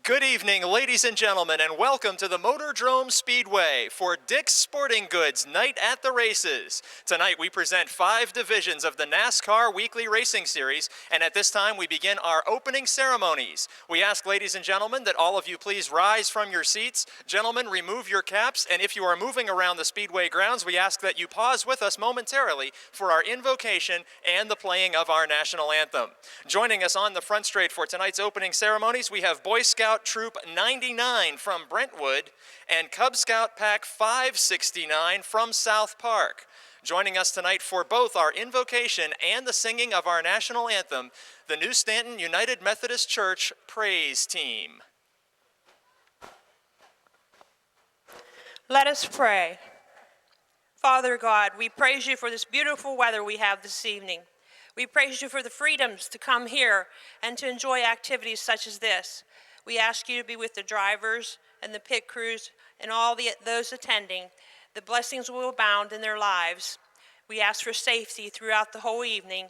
Good evening, ladies and gentlemen, and welcome to the Motordrome Speedway for Dick's Sporting Goods Night at the Races. Tonight we present 5 divisions of the NASCAR Weekly Racing Series, and at this time we begin our opening ceremonies. We ask, ladies and gentlemen, that all of you please rise from your seats. Gentlemen, remove your caps, and if you are moving around the Speedway grounds, we ask that you pause with us momentarily for our invocation and the playing of our national anthem. Joining us on the front straight for tonight's opening ceremonies, we have Boy Scout Troop 99 from Brentwood and Cub Scout Pack 569 from South Park. Joining us tonight for both our invocation and the singing of our national anthem, the New Stanton United Methodist Church Praise Team. Let us pray. Father God, we praise you for this beautiful weather we have this evening. We praise you for the freedoms to come here and to enjoy activities such as this. We ask you to be with the drivers and the pit crews and all those attending. The blessings will abound in their lives. We ask for safety throughout the whole evening.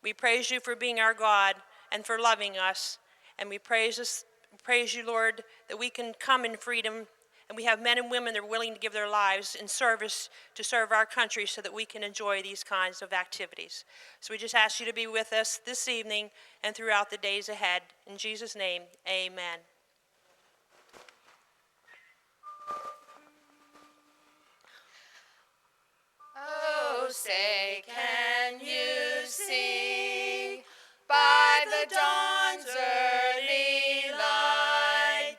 We praise you for being our God and for loving us. And we praise you, Lord, that we can come in freedom, and we have men and women that are willing to give their lives in service to serve our country so that we can enjoy these kinds of activities. So we just ask you to be with us this evening and throughout the days ahead. In Jesus' name, amen. Oh, say, can you see by the dawn's early light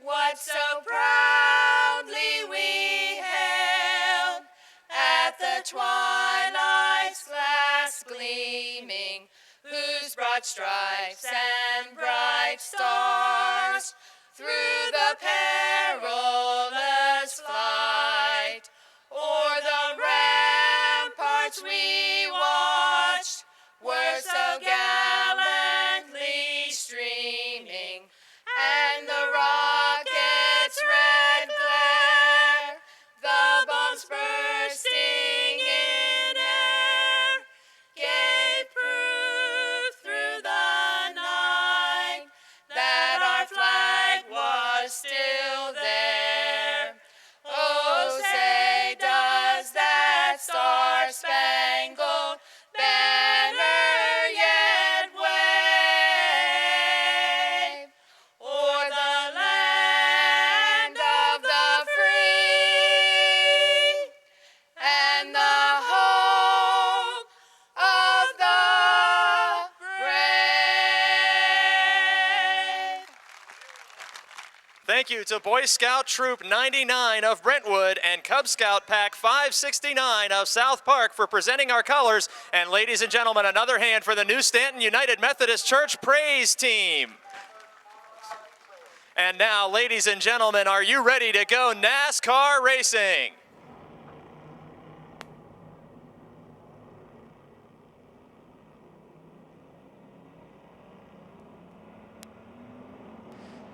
what so proudly we hailed at the twilight's glass gleaming, whose broad stripes and bright stars through the perilous flight o'er the ramparts we watched were so gallantly streaming, and the rocket's red glare, the bombs bursting in air, gave proof through the night that our flag was still there. Oh, say, does that star-spangled banner yet wave o'er the land of the free and the hope of the brave? Thank you to Boy Scout Troop 99 of Brentwood and Cub Scout Pack 569 of South Park for presenting our colors. And ladies and gentlemen, another hand for the New Stanton United Methodist Church Praise Team. And now, ladies and gentlemen, are you ready to go NASCAR racing?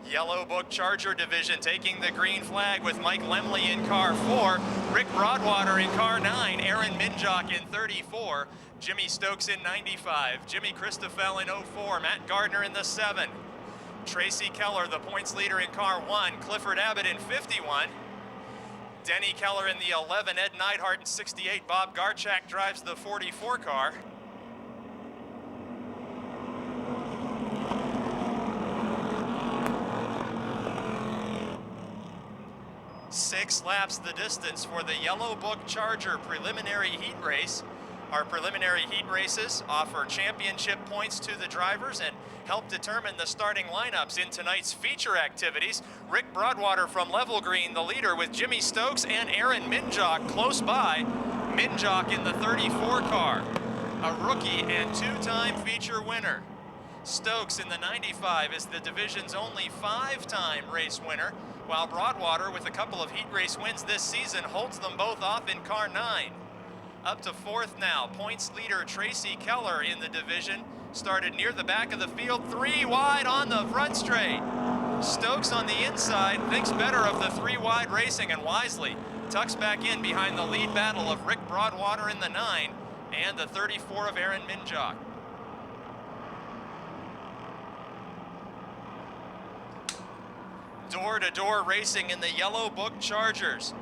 Yellow Book Charger Division taking the green flag with Mike Lemley in car 4, Rick Broadwater in car 9, Aaron Minjock in 34, Jimmy Stokes in 95, Jimmy Christoffel in 04, Matt Gardner in the 7, Tracy Keller, the points leader in car 1, Clifford Abbott in 51, Denny Keller in the 11, Ed Neidhart in 68, Bob Garchak drives the 44 car. 6 laps the distance for the Yellow Book Charger preliminary heat race. Our preliminary heat races offer championship points to the drivers and help determine the starting lineups in tonight's feature activities. Rick Broadwater from Level Green, the leader, with Jimmy Stokes and Aaron Minjock close by. Minjock in the 34 car, a rookie and 2-time feature winner. Stokes in the 95 is the division's only 5-time race winner, while Broadwater, with a couple of heat race wins this season, holds them both off in car 9. Up to 4th now, points leader Tracy Keller in the division started near the back of the field, 3 wide on the front straight. Stokes on the inside thinks better of the 3 wide racing and wisely tucks back in behind the lead battle of Rick Broadwater in the 9 and the 34 of Aaron Minjock. Door-to-door racing in the Yellow Book Chargers.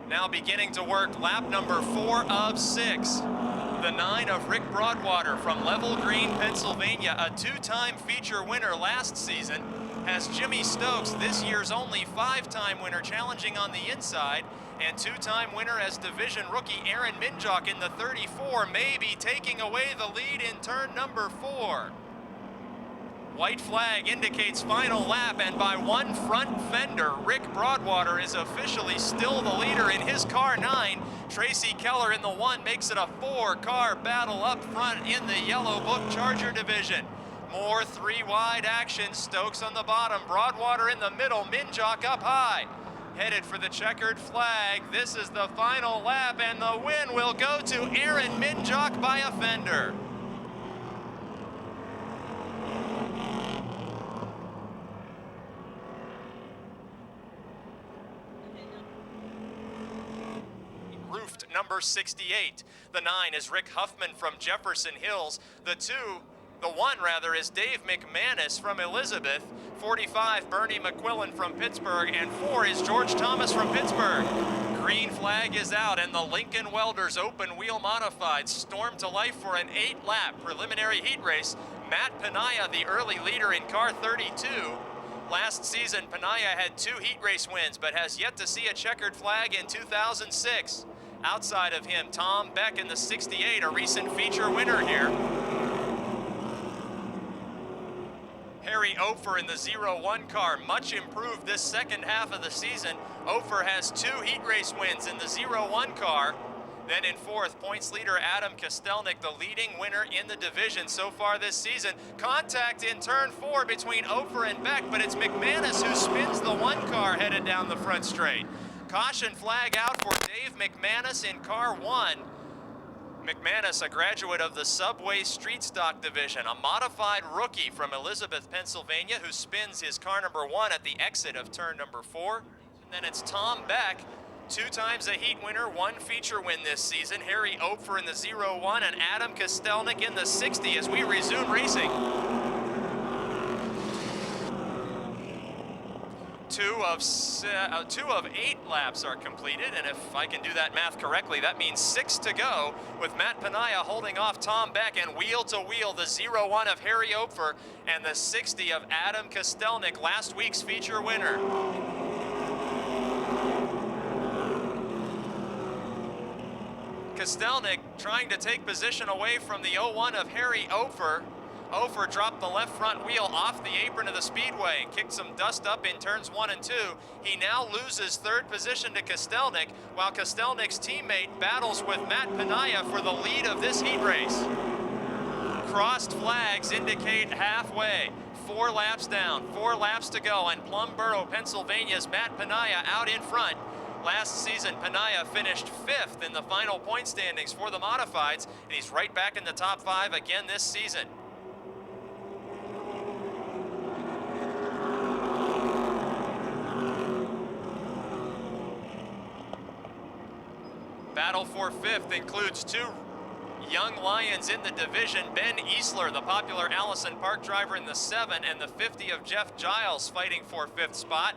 Now beginning to work lap number 4 of 6. The 9 of Rick Broadwater from Level Green, Pennsylvania, a 2-time feature winner last season, has Jimmy Stokes, this year's only 5-time winner, challenging on the inside, and 2-time winner as division rookie Aaron Minjock in the 34 may be taking away the lead in turn number 4. White flag indicates final lap, and by 1 front fender, Rick Broadwater is officially still the leader in his car 9. Tracy Keller in the 1 makes it a 4-car battle up front in the Yellow Book Charger division. More 3 wide action, Stokes on the bottom, Broadwater in the middle, Minjock up high. Headed for the checkered flag. This is the final lap, and the win will go to Aaron Minjock by a fender. Roofed number 68. The 9 is Rick Huffman from Jefferson Hills. The 1 is Dave McManus from Elizabeth. 45, Bernie McQuillan from Pittsburgh, and 4 is George Thomas from Pittsburgh. Green flag is out, and the Lincoln Welders Open Wheel Modified storm to life for an 8-lap preliminary heat race. Matt Panaya, the early leader in car 32. Last season, Panaya had 2 heat race wins, but has yet to see a checkered flag in 2006. Outside of him, Tom Beck in the 68, a recent feature winner here. Harry Ofer in the 01 car, much improved this second half of the season. Ofer has 2 heat race wins in the 01 car. Then in 4th, points leader Adam Kostelnik, the leading winner in the division so far this season. Contact in turn 4 between Ofer and Beck, but it's McManus who spins the 1 car headed down the front straight. Caution flag out for Dave McManus in car 1. McManus, a graduate of the Subway Street Stock Division, a modified rookie from Elizabeth, Pennsylvania, who spins his car number 1 at the exit of turn number 4. And then it's Tom Beck, 2 times a heat winner, 1 feature win this season. Harry Ofer in the 01 and Adam Kostelnik in the 60 as we resume racing. 2 of 8 laps are completed, and if I can do that math correctly, that means 6 to go, with Matt Panaya holding off Tom Beck, and wheel to wheel the 01 of Harry Ofer and the 60 of Adam Kostelnik, last week's feature winner. Kostelnik trying to take position away from the 01 of Harry Ofer. Ofer dropped the left front wheel off the apron of the speedway, kicked some dust up in turns 1 and 2. He now loses 3rd position to Kostelnik, while Kostelnik's teammate battles with Matt Panaya for the lead of this heat race. Crossed flags indicate halfway. 4 laps down, 4 laps to go, and Plumboro, Pennsylvania's Matt Panaya out in front. Last season, Panaya finished 5th in the final point standings for the modifieds, and he's right back in the top 5 again this season. Battle for 5th includes 2 young lions in the division. Ben Easler, the popular Allison Park driver in the 7, and the 50 of Jeff Giles fighting for 5th spot.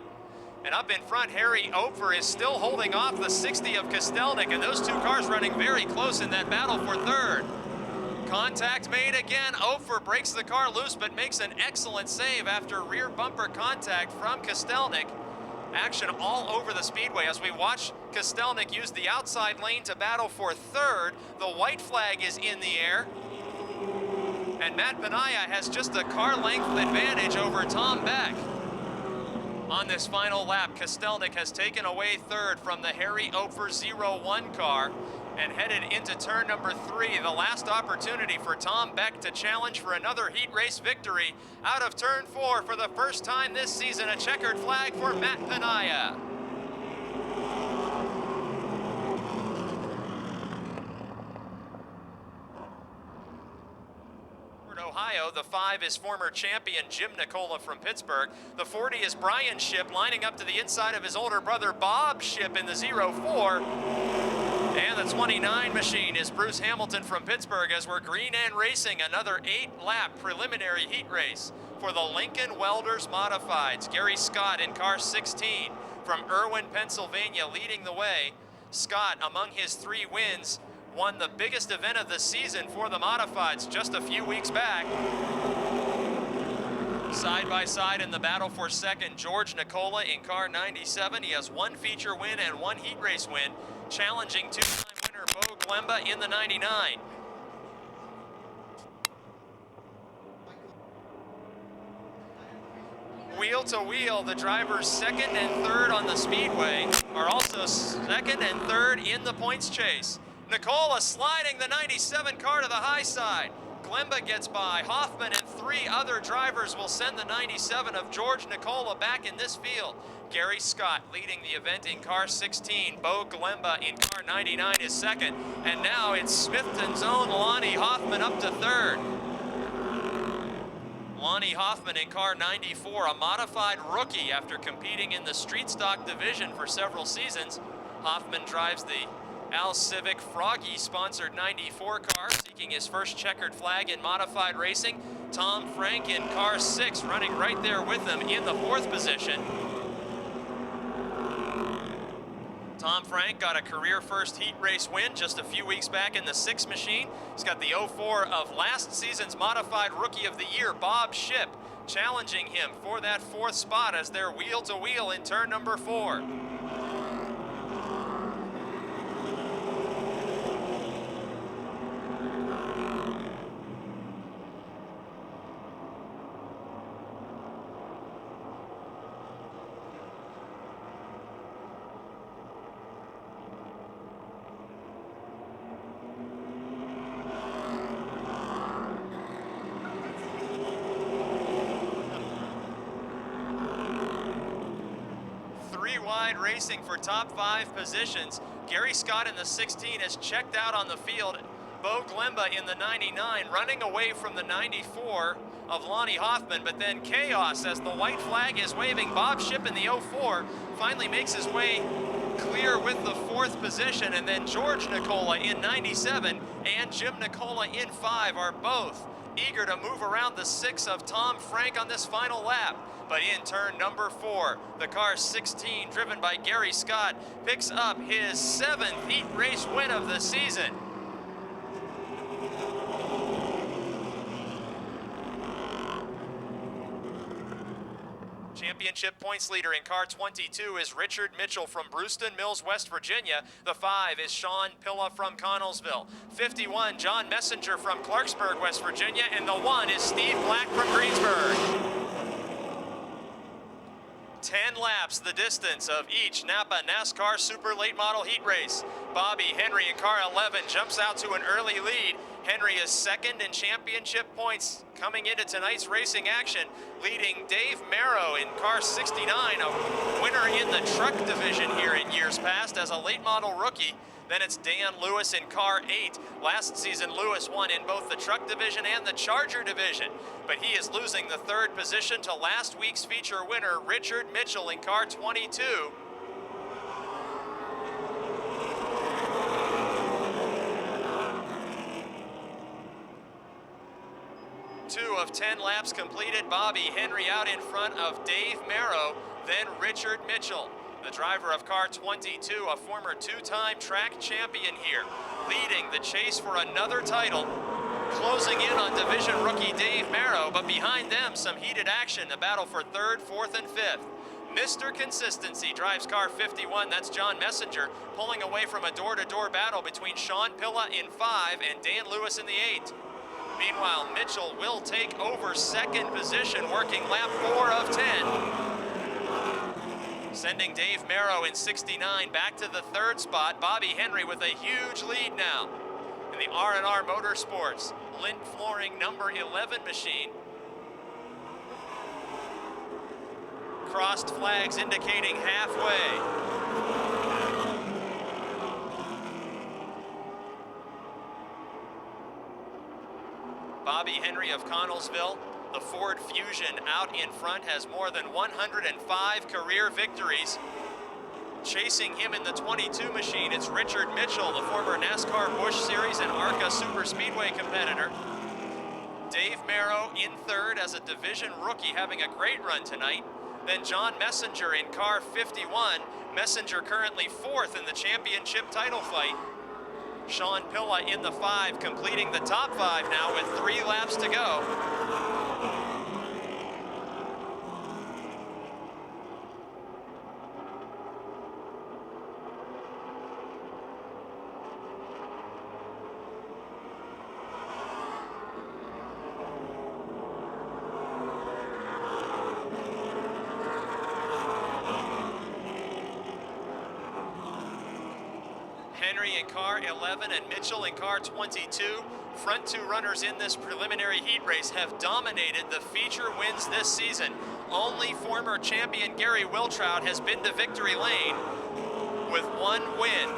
And up in front, Harry Ofer is still holding off the 60 of Kostelnik, and those 2 cars running very close in that battle for 3rd. Contact made again. Ofer breaks the car loose, but makes an excellent save after rear bumper contact from Kostelnik. Action all over the speedway as we watch Kostelnik use the outside lane to battle for 3rd. The white flag is in the air. And Matt Panaya has just a car length advantage over Tom Beck. On this final lap, Kostelnik has taken away 3rd from the Harry Ofer 01 car and headed into turn number 3, the last opportunity for Tom Beck to challenge for another heat race victory. Out of turn 4 for the first time this season, a checkered flag for Matt Panaya. Ohio, The 5 is former champion Jim Nicola from Pittsburgh. The 40 is Brian Ship, lining up to the inside of his older brother Bob Ship in the 04. And the 29 machine is Bruce Hamilton from Pittsburgh, as we're green and racing another 8-lap preliminary heat race for the Lincoln Welders Modifieds. Gary Scott in car 16 from Irwin, Pennsylvania, leading the way. Scott, among his 3 wins, won the biggest event of the season for the Modifieds just a few weeks back. Side by side in the battle for second, George Nicola in car 97. He has 1 feature win and 1 heat race win, challenging 2-time winner Bo Glemba in the 99. Wheel to wheel, the drivers second and third on the speedway are also second and third in the points chase. Nicola sliding the 97 car to the high side. Glemba gets by. Hoffman and 3 other drivers will send the 97 of George Nicola back in this field. Gary Scott leading the event in car 16. Bo Glemba in car 99 is second. And now it's Smithton's own Lonnie Hoffman up to third. Lonnie Hoffman in car 94, a modified rookie after competing in the street stock division for several seasons. Hoffman drives the Al Civic Froggy sponsored 94 car, seeking his first checkered flag in modified racing. Tom Frank in car 6, running right there with him in the 4th position. Tom Frank got a career first heat race win just a few weeks back in the 6 machine. He's got the 04 of last season's modified rookie of the year, Bob Ship, challenging him for that 4th spot as they're wheel to wheel in turn number 4. Wide racing for top 5 positions. Gary Scott in the 16 has checked out on the field. Bo Glemba in the 99 running away from the 94 of Lonnie Hoffman, but then chaos as the white flag is waving. Bob Ship in the 04 finally makes his way clear with the 4th position, and then George Nicola in 97 and Jim Nicola in 5 are both eager to move around the 6 of Tom Frank on this final lap. But in turn number 4, the car 16, driven by Gary Scott, picks up his 7th heat race win of the season. Championship points leader in car 22 is Richard Mitchell from Brewston Mills, West Virginia. The 5 is Sean Pilla from Connellsville. 51, John Messenger from Clarksburg, West Virginia. And the 1 is Steve Black from Greensburg. 10 laps, the distance of each Napa NASCAR Super Late Model Heat Race. Bobby Henry in car 11 jumps out to an early lead. Henry is second in championship points coming into tonight's racing action, leading Dave Merrow in car 69, a winner in the truck division here in years past as a late model rookie. Then it's Dan Lewis in car 8. Last season, Lewis won in both the truck division and the Charger division, but he is losing the 3rd position to last week's feature winner, Richard Mitchell in car 22. 2 of 10 laps completed. Bobby Henry out in front of Dave Merrow, then Richard Mitchell. The driver of car 22, a former 2-time track champion here, leading the chase for another title, closing in on division rookie Dave Merrow, but behind them some heated action, a battle for 3rd, 4th, and 5th. Mr. Consistency drives car 51, that's John Messenger, pulling away from a door-to-door battle between Sean Pilla in 5 and Dan Lewis in the 8. Meanwhile, Mitchell will take over 2nd position, working lap 4 of 10. Sending Dave Merrow in 69 back to the 3rd spot. Bobby Henry with a huge lead now in the R&R Motorsports Lint Flooring number 11 machine. Crossed flags indicating halfway. Bobby Henry of Connellsville. The Ford Fusion out in front has more than 105 career victories. Chasing him in the 22 machine, it's Richard Mitchell, the former NASCAR Busch Series and ARCA Super Speedway competitor. Dave Merrow in third as a division rookie, having a great run tonight. Then John Messenger in car 51. Messenger currently fourth in the championship title fight. Sean Pilla in the 5, completing the top 5 now with 3 laps to go. Henry in car 11 and Mitchell in car 22. Front 2 runners in this preliminary heat race have dominated the feature wins this season. Only former champion Gary Wiltrout has been to victory lane with 1 win.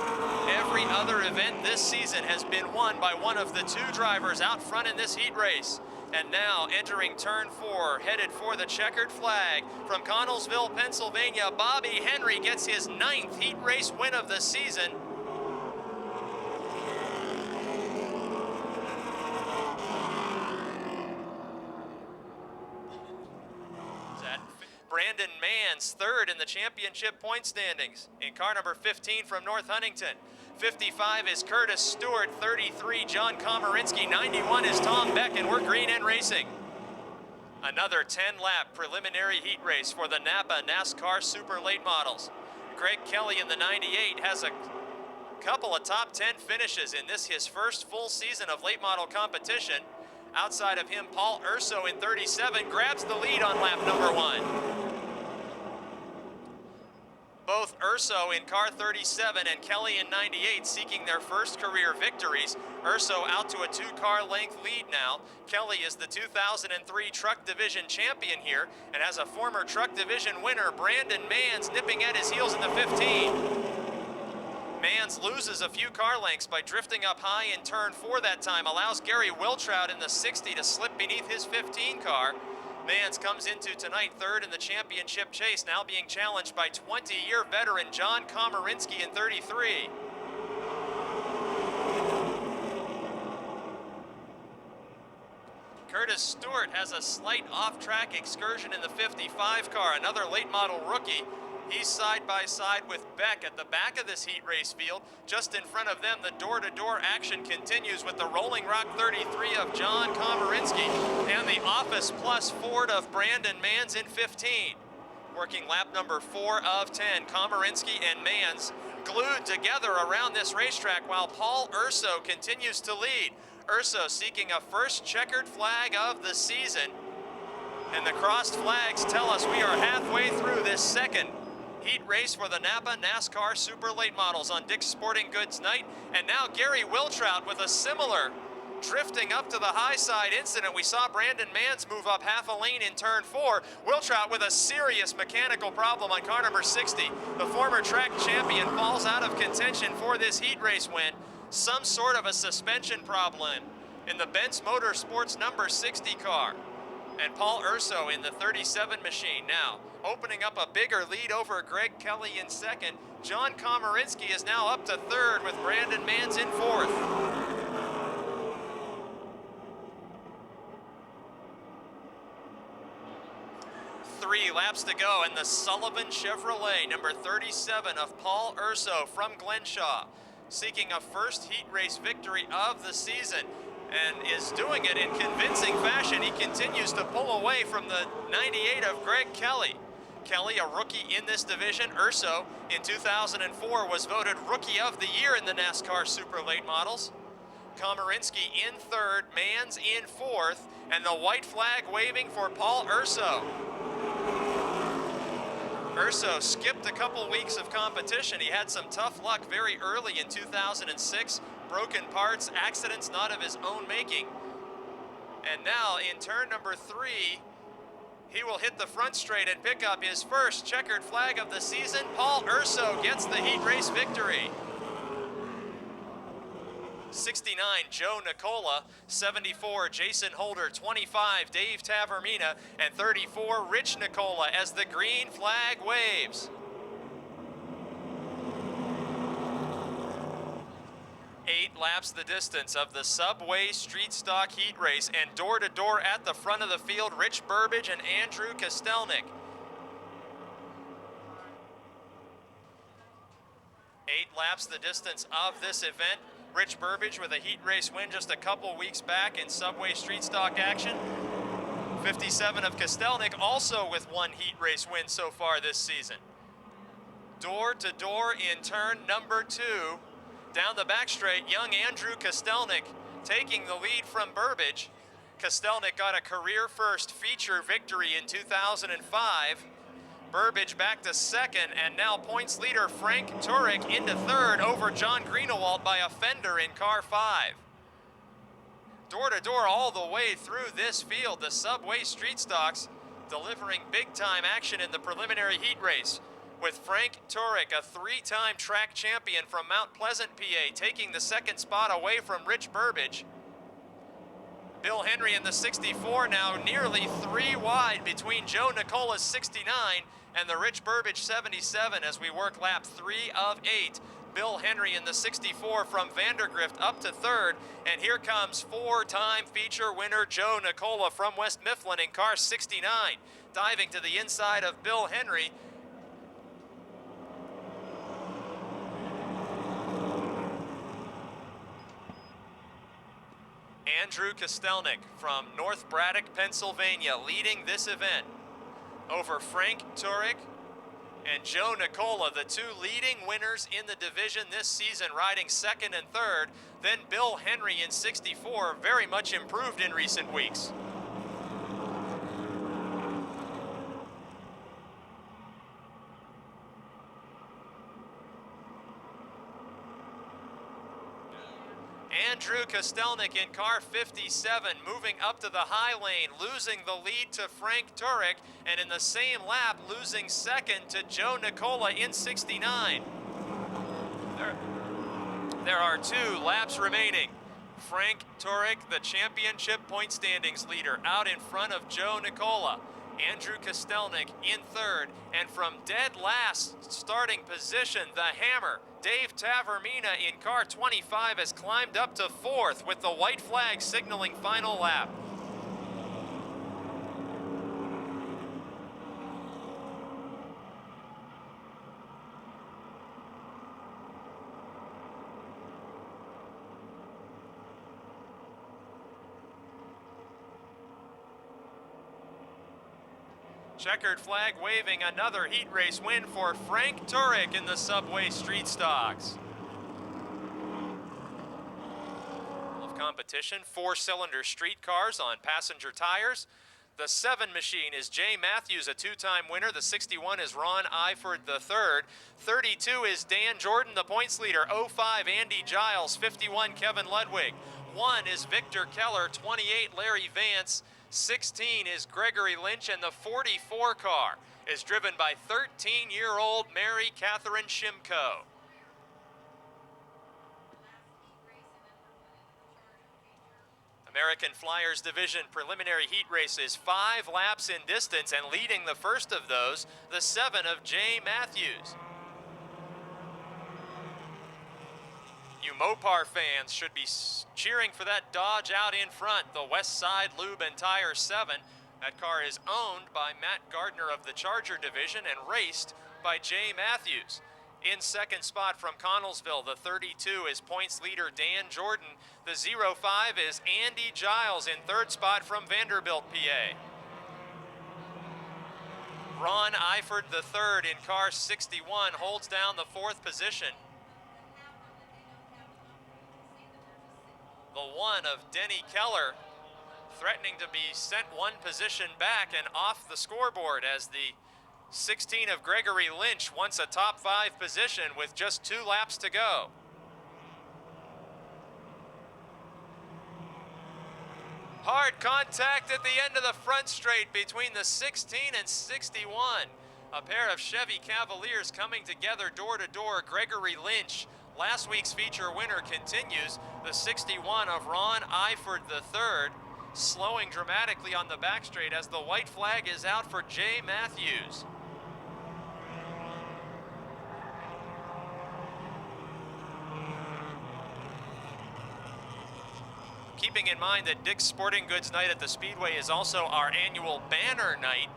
Every other event this season has been won by one of the 2 drivers out front in this heat race. And now entering turn 4, headed for the checkered flag from Connellsville, Pennsylvania, Bobby Henry gets his 9th heat race win of the season. Brandon Manns third in the championship point standings in car number 15 from North Huntington. 55 is Curtis Stewart, 33 John Komarinsky, 91 is Tom Beck, and we're Green End Racing. Another 10-lap preliminary heat race for the Napa NASCAR Super Late Models. Greg Kelly in the 98 has a couple of top 10 finishes in this, his first full season of late model competition. Outside of him, Paul Urso in 37 grabs the lead on lap number 1. Both Urso in car 37 and Kelly in 98 seeking their first career victories. Urso out to a 2-car length lead now. Kelly is the 2003 Truck Division champion here and has a former Truck Division winner, Brandon Manns, nipping at his heels in the 15. Manns loses a few car lengths by drifting up high in turn 4 that time, allows Gary Wiltrout in the 60 to slip beneath his 15 car. Manns comes into tonight third in the championship chase, now being challenged by 20-year veteran John Komarinsky in 33. Curtis Stewart has a slight off-track excursion in the 55 car, another late model rookie. He's side by side with Beck at the back of this heat race field. Just in front of them, the door-to-door action continues with the Rolling Rock 33 of John Komarinsky and the Office Plus Ford of Brandon Manns in 15. Working lap number 4 of 10, Komarinsky and Manns glued together around this racetrack while Paul Urso continues to lead. Urso seeking a first checkered flag of the season. And the crossed flags tell us we are halfway through this second heat race for the Napa NASCAR Super Late Models on Dick's Sporting Goods night. And now Gary Wiltrout with a similar drifting up to the high side incident. We saw Brandon Manns move up half a lane in turn 4. Wiltrout with a serious mechanical problem on car number 60. The former track champion falls out of contention for this heat race win. Some sort of a suspension problem in the Benz Motorsports number 60 car. And Paul Urso in the 37 machine now, opening up a bigger lead over Greg Kelly in second. John Komarinsky is now up to third with Brandon Manns in fourth. Three laps to go, and the Sullivan Chevrolet number 37 of Paul Urso from Glenshaw, seeking a first heat race victory of the season, and is doing it in convincing fashion. He continues to pull away from the 98 of Greg Kelly. Kelly, a rookie in this division. Urso in 2004 was voted Rookie of the Year in the NASCAR Super Late Models. Komarinsky in third, Manns in fourth, and the white flag waving for Paul Urso. Urso skipped a couple weeks of competition. He had some tough luck very early in 2006. Broken parts, accidents not of his own making. And now in turn number 3, he will hit the front straight and pick up his first checkered flag of the season. Paul Urso gets the heat race victory. 69, Joe Nicola. 74, Jason Holder. 25, Dave Tavermina. And 34, Rich Nicola as the green flag waves. 8 laps the distance of the Subway Street Stock Heat Race, and door-to-door at the front of the field, Rich Burbage and Andrew Kostelnik. 8 laps the distance of this event. Rich Burbage with a heat race win just a couple weeks back in Subway Street Stock action. 57 of Kostelnik also with 1 heat race win so far this season. Door-to-door in turn number 2. Down the back straight, young Andrew Kostelnik taking the lead from Burbage. Kostelnik got a career-first feature victory in 2005. Burbage back to second, and now points leader Frank Turek into third over John Greenewald by a fender in car 5. Door-to-door all the way through this field, the Subway Street Stocks delivering big-time action in the preliminary heat race, with Frank Turek, a 3-time track champion from Mount Pleasant, PA, taking the second spot away from Rich Burbage. Bill Henry in the 64 now nearly 3 wide between Joe Nicola's 69 and the Rich Burbage 77 as we work lap 3 of 8. Bill Henry in the 64 from Vandergrift up to third, and here comes 4-time feature winner Joe Nicola from West Mifflin in car 69, diving to the inside of Bill Henry. Andrew Kostelnik from North Braddock, Pennsylvania, leading this event over Frank Turek and Joe Nicola, the 2 leading winners in the division this season, riding second and third. Then Bill Henry in 64, very much improved in recent weeks. Andrew Kostelnik in car 57, moving up to the high lane, losing the lead to Frank Turek, and in the same lap, losing second to Joe Nicola in 69. There are 2 laps remaining. Frank Turek, the championship point standings leader, out in front of Joe Nicola. Andrew Kostelnik in third, and from dead last starting position, the hammer, Dave Tavermina in car 25 has climbed up to 4th with the white flag signaling final lap. Checkered flag waving, another heat race win for Frank Turek in the Subway Street Stocks. Of competition, 4-cylinder street cars on passenger tires. The 7 machine is Jay Matthews, a 2-time winner. The 61 is Ron Eifert the third. 32 is Dan Jordan, the points leader. 05, Andy Giles. 51, Kevin Ludwig. 1 is Victor Keller. 28, Larry Vance. 16 is Gregory Lynch, and the 44 car is driven by 13-year-old Mary Catherine Shimko. American Flyers Division preliminary heat races, 5 laps in distance, and leading the first of those, the 7 of Jay Matthews. You Mopar fans should be cheering for that Dodge out in front, the West Side Lube and Tire 7. That car is owned by Matt Gardner of the Charger Division and raced by Jay Matthews. In second spot from Connellsville, the 32 is points leader Dan Jordan. The 05 is Andy Giles in third spot from Vanderbilt, PA. Ron Eifert the third in car 61 holds down the 4th position. The 1 of Denny Keller threatening to be sent 1 position back and off the scoreboard as the 16 of Gregory Lynch wants a top 5 position with just 2 laps to go. Hard contact at the end of the front straight between the 16 and 61. A pair of Chevy Cavaliers coming together door to door. Gregory Lynch Last week's feature winner continues, the 61 of Ron Eiford III, slowing dramatically on the back straight as the white flag is out for Jay Matthews. Keeping in mind that Dick's Sporting Goods Night at the Speedway is also our annual banner night,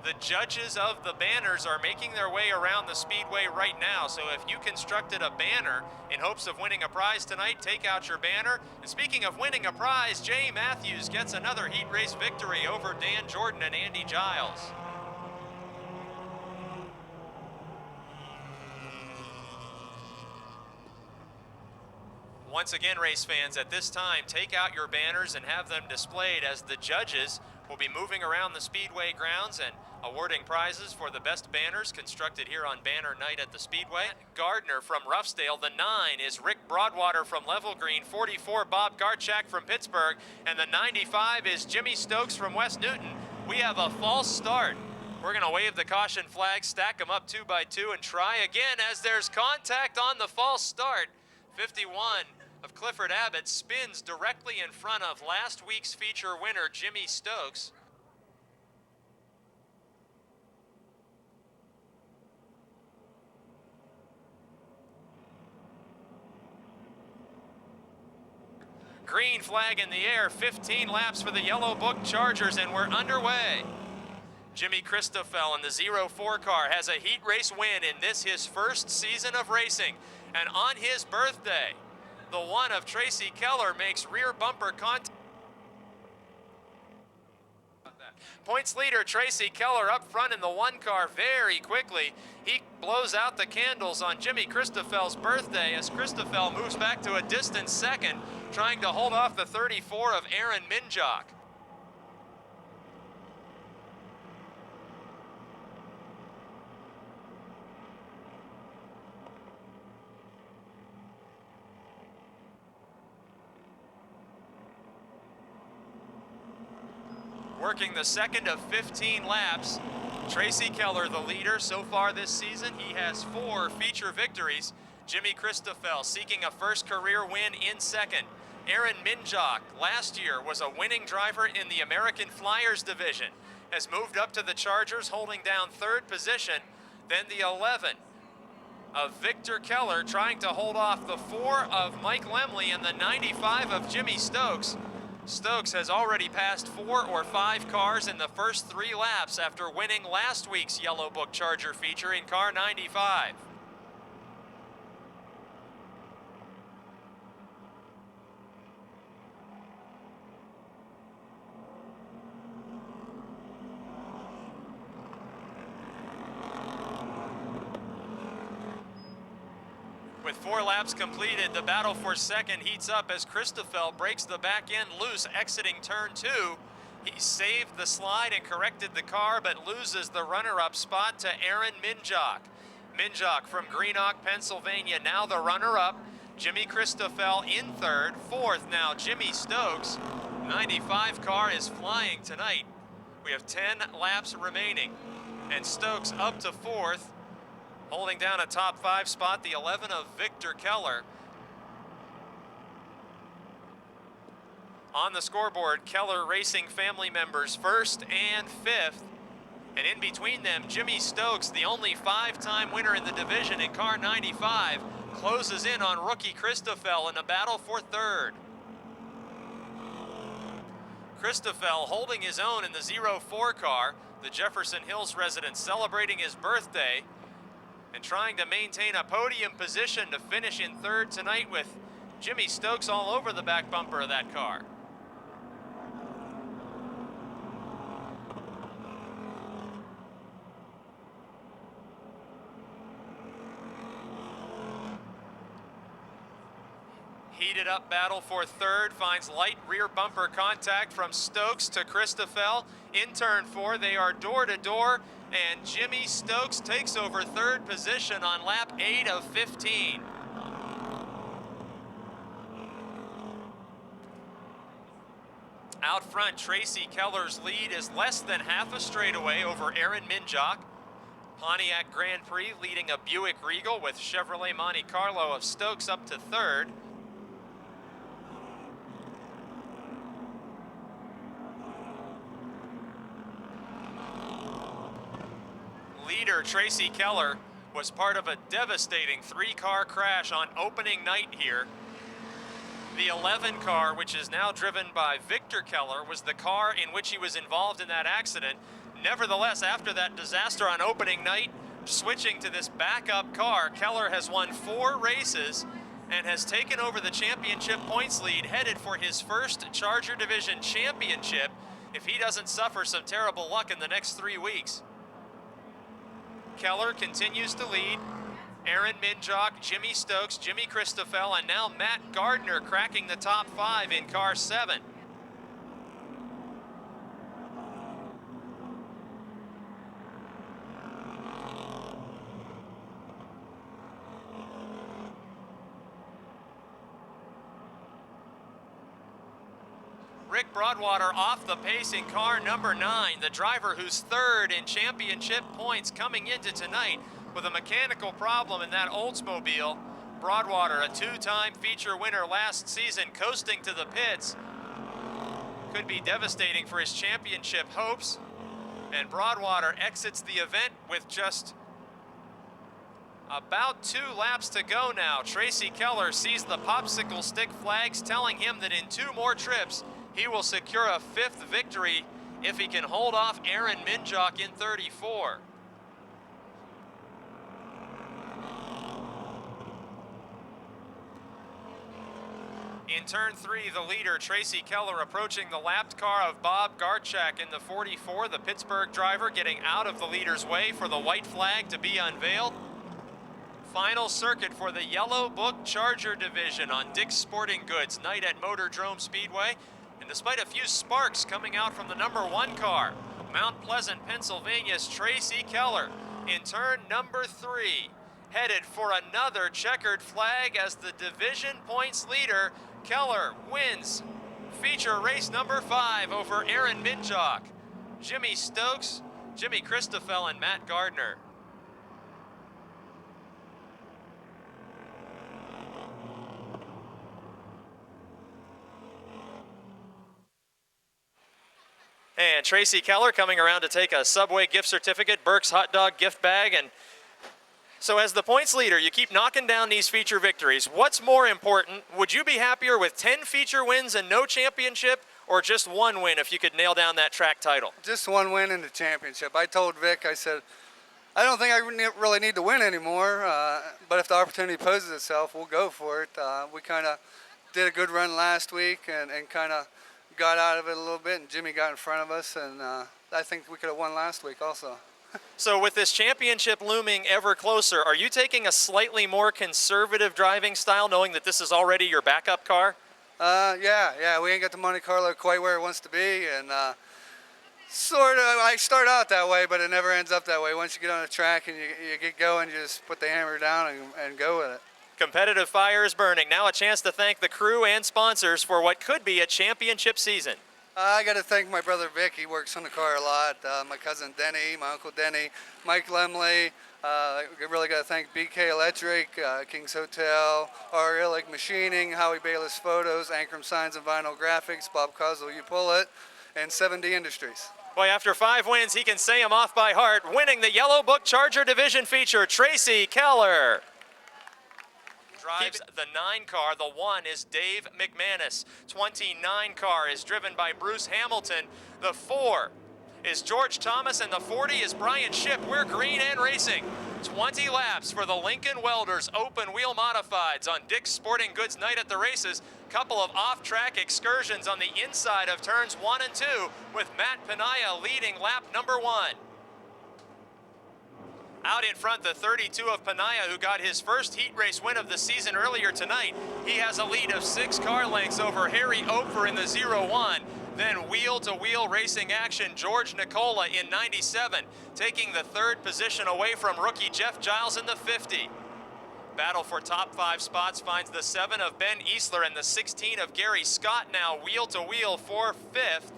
the judges of the banners are making their way around the Speedway right now. So if you constructed a banner in hopes of winning a prize tonight, take out your banner. And speaking of winning a prize, Jay Matthews gets another heat race victory over Dan Jordan and Andy Giles. Once again, race fans, at this time, take out your banners and have them displayed as the judges will be moving around the Speedway grounds and awarding prizes for the best banners constructed here on Banner Night at the Speedway. Gardner from Roughdale, the 9 is Rick Broadwater from Level Green, 44 Bob Garchak from Pittsburgh, and the 95 is Jimmy Stokes from West Newton. We have a false start. We're going to wave the caution flag, stack them up 2 by 2, and try again as there's contact on the false start. 51 of Clifford Abbott spins directly in front of last week's feature winner, Jimmy Stokes. Green flag in the air, 15 laps for the Yellow Book Chargers, and we're underway. Jimmy Christoffel in the 04 car has a heat race win in this his first season of racing. And on his birthday, the 1 of Tracy Keller makes rear bumper contact. Points leader Tracy Keller up front in the 1 car very quickly. He blows out the candles on Jimmy Christoffel's birthday as Christoffel moves back to a distant second, trying to hold off the 34 of Aaron Minjock. Working the second of 15 laps, Tracy Keller, the leader so far this season. He has 4 feature victories. Jimmy Christoffel seeking a first career win in second. Aaron Minjock, last year was a winning driver in the American Flyers division, has moved up to the Chargers, holding down 3rd position. Then the 11 of Victor Keller trying to hold off the 4 of Mike Lemley and the 95 of Jimmy Stokes. Stokes has already passed 4 or 5 cars in the first 3 laps after winning last week's Yellow Book Charger feature in car 95. With 4 laps completed, the battle for second heats up as Christoffel breaks the back end loose exiting turn 2. He saved the slide and corrected the car, but loses the runner-up spot to Aaron Minjock. Minjock from Greenock, Pennsylvania, now the runner-up. Jimmy Christoffel in 3rd. 4th now Jimmy Stokes. 95 car is flying tonight. We have 10 laps remaining, and Stokes up to 4th. Holding down a top 5 spot, the 11 of Victor Keller. On the scoreboard, Keller Racing family members 1st and 5th. And in between them, Jimmy Stokes, the only 5-time winner in the division in car 95, closes in on rookie Christoffel in a battle for 3rd. Christoffel holding his own in the 04 car, the Jefferson Hills resident celebrating his birthday and trying to maintain a podium position to finish in 3rd tonight with Jimmy Stokes all over the back bumper of that car. Heated up battle for 3rd, finds light rear bumper contact from Stokes to Christoffel. In turn 4, they are door to door, and Jimmy Stokes takes over 3rd position on lap 8 of 15. Out front, Tracy Keller's lead is less than half a straightaway over Aaron Minjock. Pontiac Grand Prix leading a Buick Regal with Chevrolet Monte Carlo of Stokes up to third. Leader Tracy Keller was part of a devastating three-car crash on opening night here. The 11 car, which is now driven by Victor Keller, was the car in which he was involved in that accident. Nevertheless, after that disaster on opening night, switching to this backup car, Keller has won 4 races and has taken over the championship points lead, headed for his first Charger Division championship if he doesn't suffer some terrible luck in the next 3 weeks. Keller continues to lead. Aaron Minjock, Jimmy Stokes, Jimmy Christoffel, and now Matt Gardner cracking the top 5 in car 7. Rick Broadwater off the pace in car number 9, the driver who's third in championship points coming into tonight with a mechanical problem in that Oldsmobile. Broadwater, a 2-time feature winner last season, coasting to the pits. Could be devastating for his championship hopes. And Broadwater exits the event with just about 2 laps to go now. Tracy Keller sees the popsicle stick flags telling him that in 2 more trips, he will secure a 5th victory if he can hold off Aaron Minjock in 34. In turn 3, the leader, Tracy Keller, approaching the lapped car of Bob Garchak in the 44, the Pittsburgh driver getting out of the leader's way for the white flag to be unveiled. Final circuit for the Yellow Book Charger Division on Dick's Sporting Goods night at Motordrome Speedway. And despite a few sparks coming out from the number 1 car, Mount Pleasant, Pennsylvania's Tracy Keller in turn number 3, headed for another checkered flag as the division points leader. Keller wins feature race number 5 over Aaron Minjock, Jimmy Stokes, Jimmy Christoffel, and Matt Gardner. And Tracy Keller coming around to take a Subway gift certificate, Burke's hot dog gift bag. And so as the points leader, you keep knocking down these feature victories. What's more important? Would you be happier with 10 feature wins and no championship, or just 1 win if you could nail down that track title? Just 1 win in the championship. I told Vic, I said, I don't think I really need to win anymore, but if the opportunity poses itself, we'll go for it. We kind of did a good run last week and kind of got out of it a little bit, and Jimmy got in front of us, and I think we could have won last week also. So with this championship looming ever closer, are you taking a slightly more conservative driving style, knowing that this is already your backup car? Yeah, we ain't got the Monte Carlo quite where it wants to be, and sort of, I start out that way, but it never ends up that way. Once you get on the track and you get going, you just put the hammer down and go with it. Competitive fire is burning. Now a chance to thank the crew and sponsors for what could be a championship season. I got to thank my brother Vic. He works on the car a lot. My cousin Denny, my uncle Denny, Mike Lemley. I really got to thank BK Electric, King's Hotel, R. Illick Machining, Howie Bayless Photos, Ankrum Signs and Vinyl Graphics, Bob Cosell, You Pull It, and 7D Industries. Boy, after 5 wins, he can say them off by heart. Winning the Yellow Book Charger Division feature, Tracy Keller. Drives the 9 car. The 1 is Dave McManus. 29 car is driven by Bruce Hamilton. The 4 is George Thomas, and the 40 is Brian Shipp. We're green and racing. 20 laps for the Lincoln Welders Open Wheel Modifieds on Dick's Sporting Goods night at the races. Couple of off-track excursions on the inside of turns 1 and 2 with Matt Penaya leading lap number 1. Out in front, the 32 of Penaya, who got his first heat race win of the season earlier tonight. He has a lead of 6 car lengths over Harry Oper in the 0-1. Then wheel-to-wheel racing action, George Nicola in 97, taking the 3rd position away from rookie Jeff Giles in the 50. Battle for top 5 spots finds the 7 of Ben Easler and the 16 of Gary Scott now wheel-to-wheel for 5th.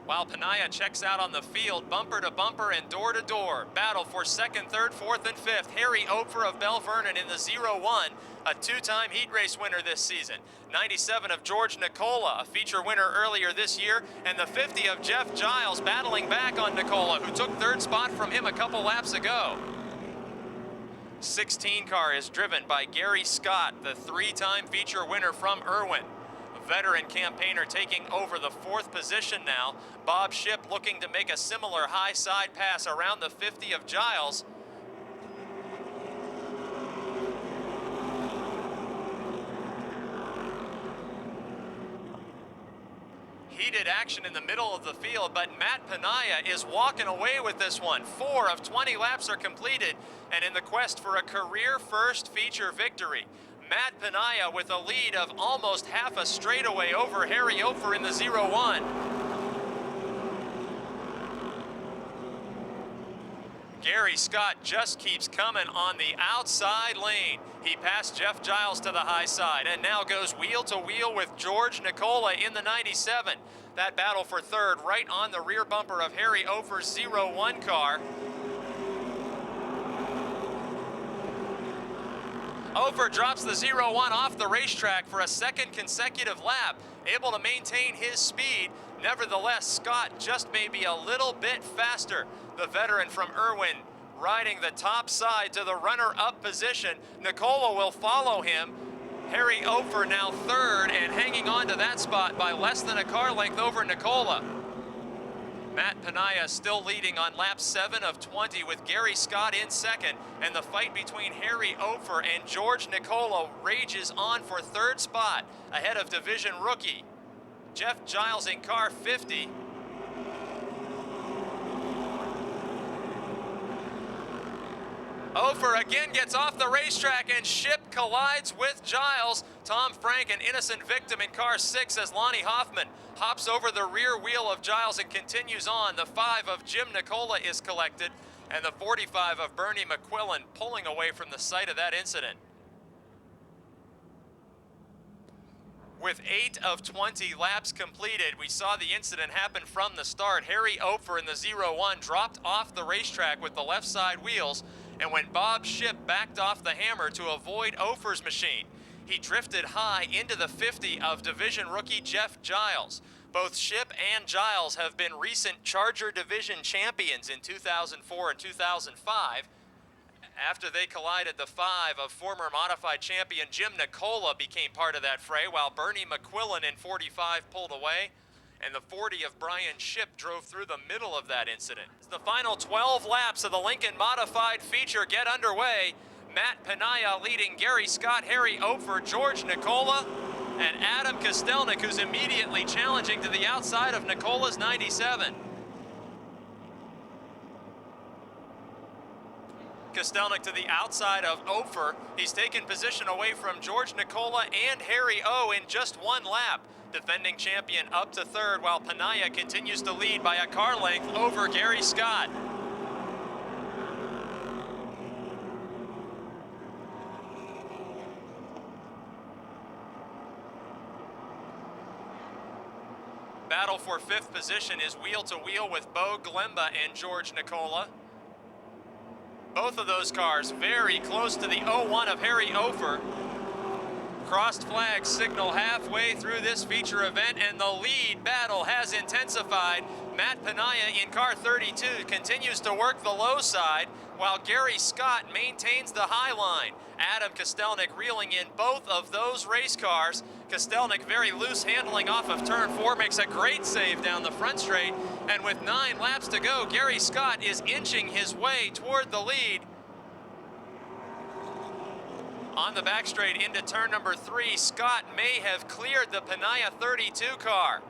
While Panaya checks out on the field, bumper to bumper and door to door. Battle for second, third, fourth, and fifth. Harry Ofer of Bell Vernon in the 0-1, a two-time heat race winner this season. 97 of George Nicola, a feature winner earlier this year, and the 50 of Jeff Giles battling back on Nicola, who took third spot from him a couple laps ago. 16 car is driven by Gary Scott, the three-time feature winner from Irwin. Veteran campaigner taking over the fourth position now. Bob Shipp looking to make a similar high side pass around the 50 of Giles. Heated action in the middle of the field, but Matt Panaya is walking away with this one. 4 of 20 laps are completed, and in the quest for a career first feature victory. Matt Panaya with a lead of almost half a straightaway over Harry Ofer in the 0-1. Gary Scott just keeps coming on the outside lane. He passed Jeff Giles to the high side and now goes wheel to wheel with George Nicola in the 97. That battle for third right on the rear bumper of Harry Ofer's 0-1 car. Ofer drops the 0-1 off the racetrack for a second consecutive lap, able to maintain his speed. Nevertheless, Scott just may be a little bit faster. The veteran from Irwin riding the top side to the runner-up position. Nicola will follow him. Harry Ofer now third and hanging on to that spot by less than a car length over Nicola. Matt Panaya still leading on lap 7 of 20 with Gary Scott in second, and the fight between Harry Ofer and George Nicola rages on for third spot ahead of division rookie Jeff Giles in car 50. Ofer again gets off the racetrack and Shipp collides with Giles. Tom Frank, an innocent victim in car 6 as Lonnie Hoffman hops over the rear wheel of Giles and continues on. The 5 of Jim Nicola is collected and the 45 of Bernie McQuillan pulling away from the site of that incident. With 8 of 20 laps completed, we saw the incident happen from the start. Harry Ofer in the 0-1 dropped off the racetrack with the left side wheels, and when Bob Shipp backed off the hammer to avoid Ofer's machine, he drifted high into the 50 of division rookie Jeff Giles. Both Shipp and Giles have been recent Charger Division champions in 2004 and 2005. After they collided, the 5 of former modified champion Jim Nicola became part of that fray, while Bernie McQuillan in 45 pulled away, and the 40 of Brian Shipp drove through the middle of that incident. As the final 12 laps of the Lincoln Modified feature get underway, Matt Panaya leading Gary Scott, Harry Ofer, George Nicola, and Adam Kostelnik, who's immediately challenging to the outside of Nicola's 97. Kostelnik to the outside of Ofer. He's taken position away from George Nicola and Harry O in just one lap. Defending champion up to third, while Panaya continues to lead by a car length over Gary Scott. Battle for fifth position is wheel to wheel with Bo Glemba and George Nicola. Both of those cars very close to the 0-1 of Harry Ofer. Crossed flags signal halfway through this feature event, and the lead battle has intensified. Matt Panaya in car 32 continues to work the low side, while Gary Scott maintains the high line. Adam Kostelnik reeling in both of those race cars. Kostelnik very loose handling off of turn 4, makes a great save down the front straight, and with 9 laps to go, Gary Scott is inching his way toward the lead. On the back straight into turn number 3, Scott may have cleared the Panaya 32 car.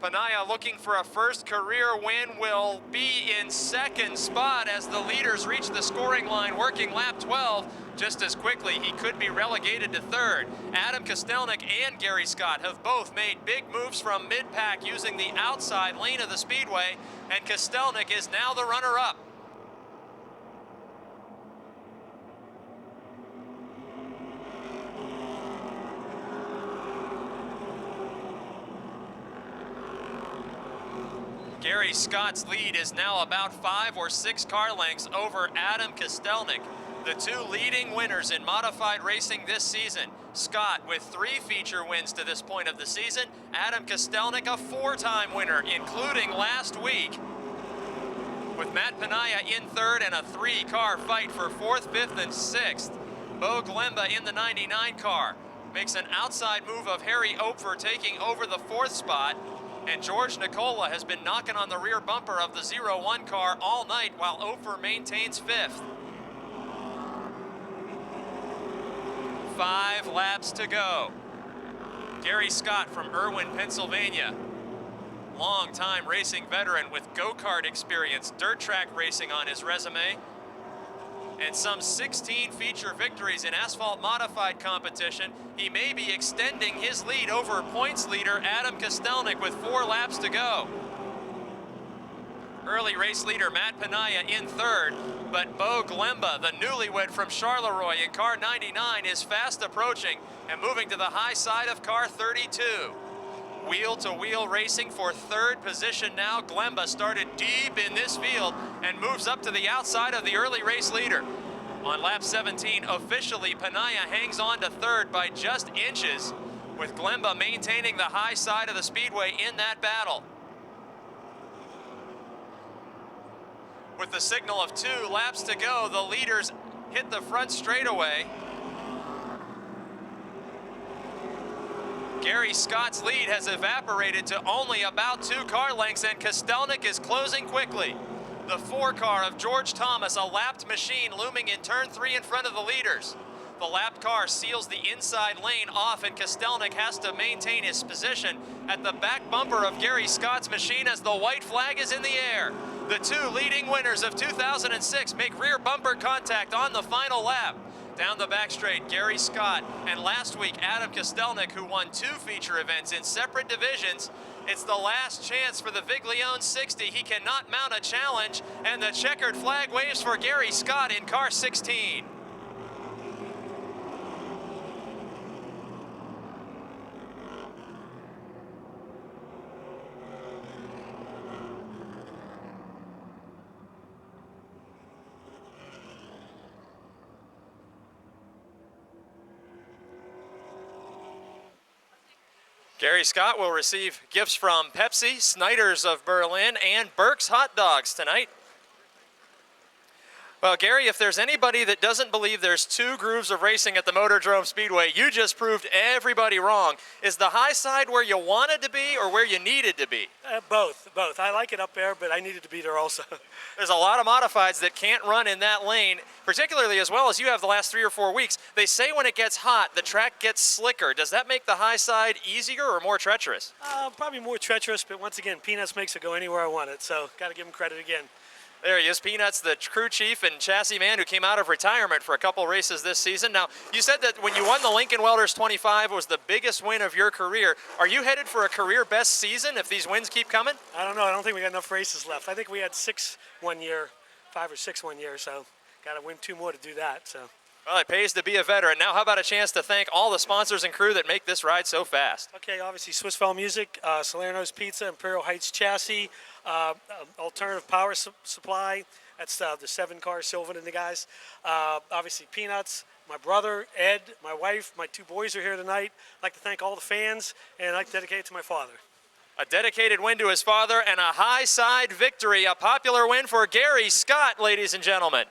Panaya looking for a first career win, will be in second spot as the leaders reach the scoring line, working lap 12. Just as quickly, he could be relegated to third. Adam Kostelnik and Gary Scott have both made big moves from mid-pack using the outside lane of the speedway, and Kostelnik is now the runner-up. Gary Scott's lead is now about 5 or 6 car lengths over Adam Kostelnik, the two leading winners in modified racing this season. Scott with 3 feature wins to this point of the season. Adam Kostelnik, a 4-time winner, including last week, with Matt Panaya in 3rd and a 3-car fight for 4th, 5th, and 6th. Bo Glemba in the 99 car makes an outside move of Harry Opfer taking over the 4th spot. And George Nicola has been knocking on the rear bumper of the 01 car all night while Opfer maintains 5th. 5 laps to go. Gary Scott from Irwin, Pennsylvania. Long-time racing veteran with go-kart experience, dirt track racing on his resume, and some 16 feature victories in asphalt modified competition. He may be extending his lead over points leader Adam Kostelnik with 4 laps to go. Early race leader Matt Panaya in 3rd, but Bo Glemba, the newlywed from Charleroi in car 99, is fast approaching and moving to the high side of car 32. Wheel-to-wheel racing for 3rd position now. Glemba started deep in this field and moves up to the outside of the early race leader. On lap 17, officially, Panaya hangs on to 3rd by just inches, with Glemba maintaining the high side of the speedway in that battle. With the signal of 2 laps to go, the leaders hit the front straightaway. Gary Scott's lead has evaporated to only about 2 car lengths, and Kostelnik is closing quickly. The 4 car of George Thomas, a lapped machine, looming in turn 3 in front of the leaders. The lapped car seals the inside lane off, and Kostelnik has to maintain his position at the back bumper of Gary Scott's machine as the white flag is in the air. The 2 leading winners of 2006 make rear bumper contact on the final lap. Down the back straight, Gary Scott, and last week, Adam Kostelnik, who won 2 feature events in separate divisions. It's the last chance for the Viglione 60. He cannot mount a challenge, and the checkered flag waves for Gary Scott in car 16. Gary Scott will receive gifts from Pepsi, Snyder's of Berlin, and Burke's Hot Dogs tonight. Well, Gary, if there's anybody that doesn't believe there's 2 grooves of racing at the Motordrome Speedway, you just proved everybody wrong. Is the high side where you wanted to be or where you needed to be? Both. I like it up there, but I needed to be there also. There's a lot of modifieds that can't run in that lane, particularly as well as you have the last 3 or 4 weeks. They say when it gets hot, the track gets slicker. Does that make the high side easier or more treacherous? Probably more treacherous, but once again, Peanuts makes it go anywhere I want it, so got to give him credit again. There he is, Peanuts, the crew chief and chassis man who came out of retirement for a couple races this season. Now, you said that when you won the Lincoln Welders 25 was the biggest win of your career. Are you headed for a career best season if these wins keep coming? I don't know. I don't think we got enough races left. I think we had 6 one year, 5 or 6 one year, so got to win 2 more to do that. So. Well, it pays to be a veteran. Now, how about a chance to thank all the sponsors and crew that make this ride so fast? Okay, obviously Swissfell Music, Salerno's Pizza, Imperial Heights Chassis, Alternative Power Supply. That's the 7-car Sylvan and the guys. Obviously Peanuts, my brother, Ed, my wife, my 2 boys are here tonight. I'd like to thank all the fans, and I'd like to dedicate it to my father. A dedicated win to his father and a high side victory. A popular win for Gary Scott, ladies and gentlemen.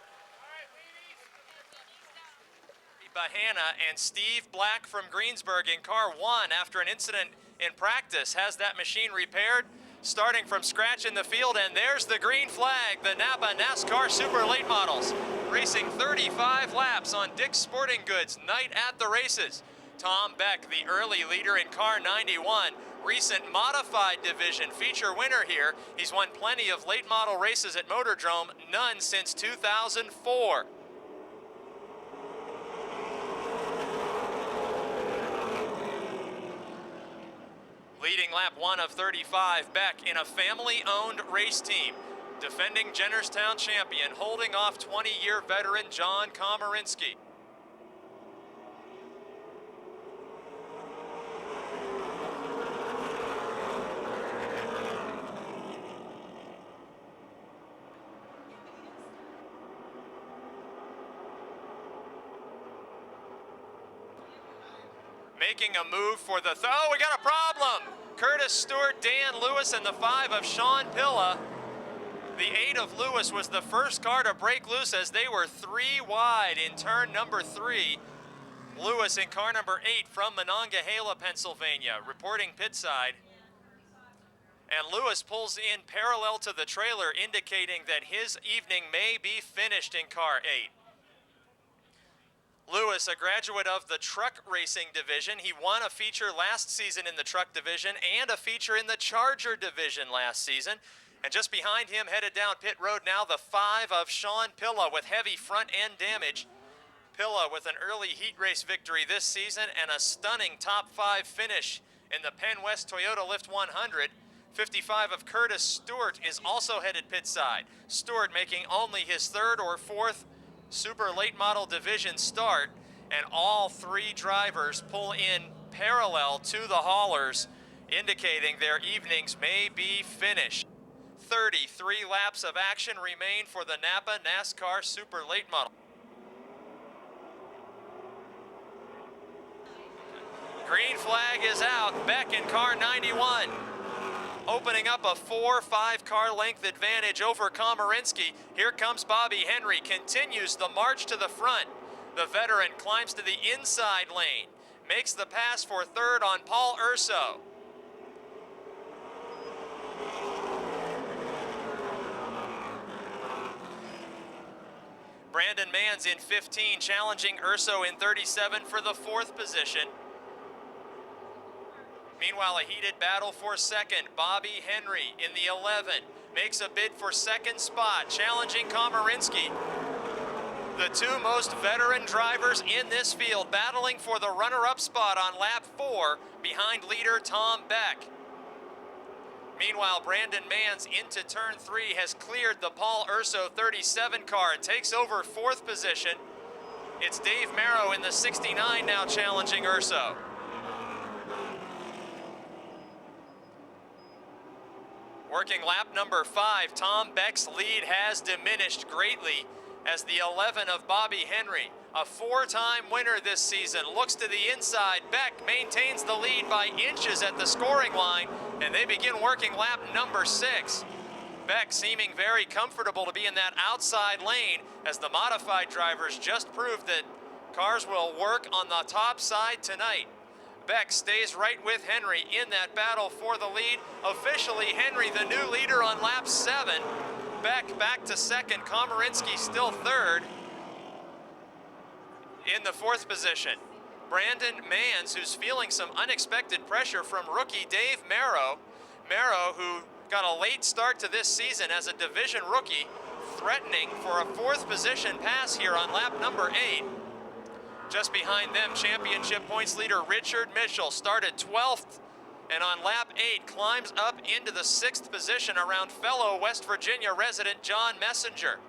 Bahana and Steve Black from Greensburg in car 1 after an incident in practice has that machine repaired, starting from scratch in the field, and there's the green flag. The Napa NASCAR Super Late Models racing 35 laps on Dick's Sporting Goods night at the races. Tom Beck, the early leader in car 91, recent modified division feature winner here. He's won plenty of late model races at Motordrome, none since 2004. Leading lap 1 of 35, Beck in a family-owned race team. Defending Jennerstown champion, holding off 20-year veteran John Komarinsky. making a move for the, oh, we got a problem. Curtis Stewart, Dan Lewis, and the 5 of Sean Pilla. The 8 of Lewis was the first car to break loose as they were 3 wide in turn number 3. Lewis in car number 8 from Monongahela, Pennsylvania, reporting pit side. And Lewis pulls in parallel to the trailer, indicating that his evening may be finished in car 8. Lewis, a graduate of the truck racing division. He won a feature last season in the truck division and a feature in the Charger division last season. And just behind him, headed down pit road now, the 5 of Sean Pilla with heavy front end damage. Pilla with an early heat race victory this season and a stunning top 5 finish in the Penn West Toyota Lift 100. 55 of Curtis Stewart is also headed pit side. Stewart making only his 3rd or 4th Super Late Model Division start, and all 3 drivers pull in parallel to the haulers, indicating their evenings may be finished. 33 laps of action remain for the Napa NASCAR Super Late Model. Green flag is out. Beck in car 91. Opening up a 4-5 car length advantage over Komarinsky. Here comes Bobby Henry, continues the march to the front. The veteran climbs to the inside lane, makes the pass for 3rd on Paul Urso. Brandon Manns in 15, challenging Urso in 37 for the 4th position. Meanwhile, a heated battle for 2nd. Bobby Henry in the 11 makes a bid for 2nd spot, challenging Komarinsky. The 2 most veteran drivers in this field battling for the runner-up spot on lap 4 behind leader Tom Beck. Meanwhile, Brandon Manns into turn 3 has cleared the Paul Urso 37 car and takes over 4th position. It's Dave Merrow in the 69 now challenging Urso. Working lap number 5, Tom Beck's lead has diminished greatly as the 11 of Bobby Henry, a 4-time winner this season, looks to the inside. Beck maintains the lead by inches at the scoring line, and they begin working lap number 6. Beck seeming very comfortable to be in that outside lane as the modified drivers just proved that cars will work on the top side tonight. Beck stays right with Henry in that battle for the lead. Officially, Henry the new leader on lap 7. Beck back to 2nd, Komarinsky still 3rd. In the 4th position, Brandon Manns, who's feeling some unexpected pressure from rookie Dave Merrow. Merrow, who got a late start to this season as a division rookie, threatening for a 4th position pass here on lap number 8. Just behind them, championship points leader Richard Mitchell started 12th, and on lap 8 climbs up into the 6th position around fellow West Virginia resident John Messenger.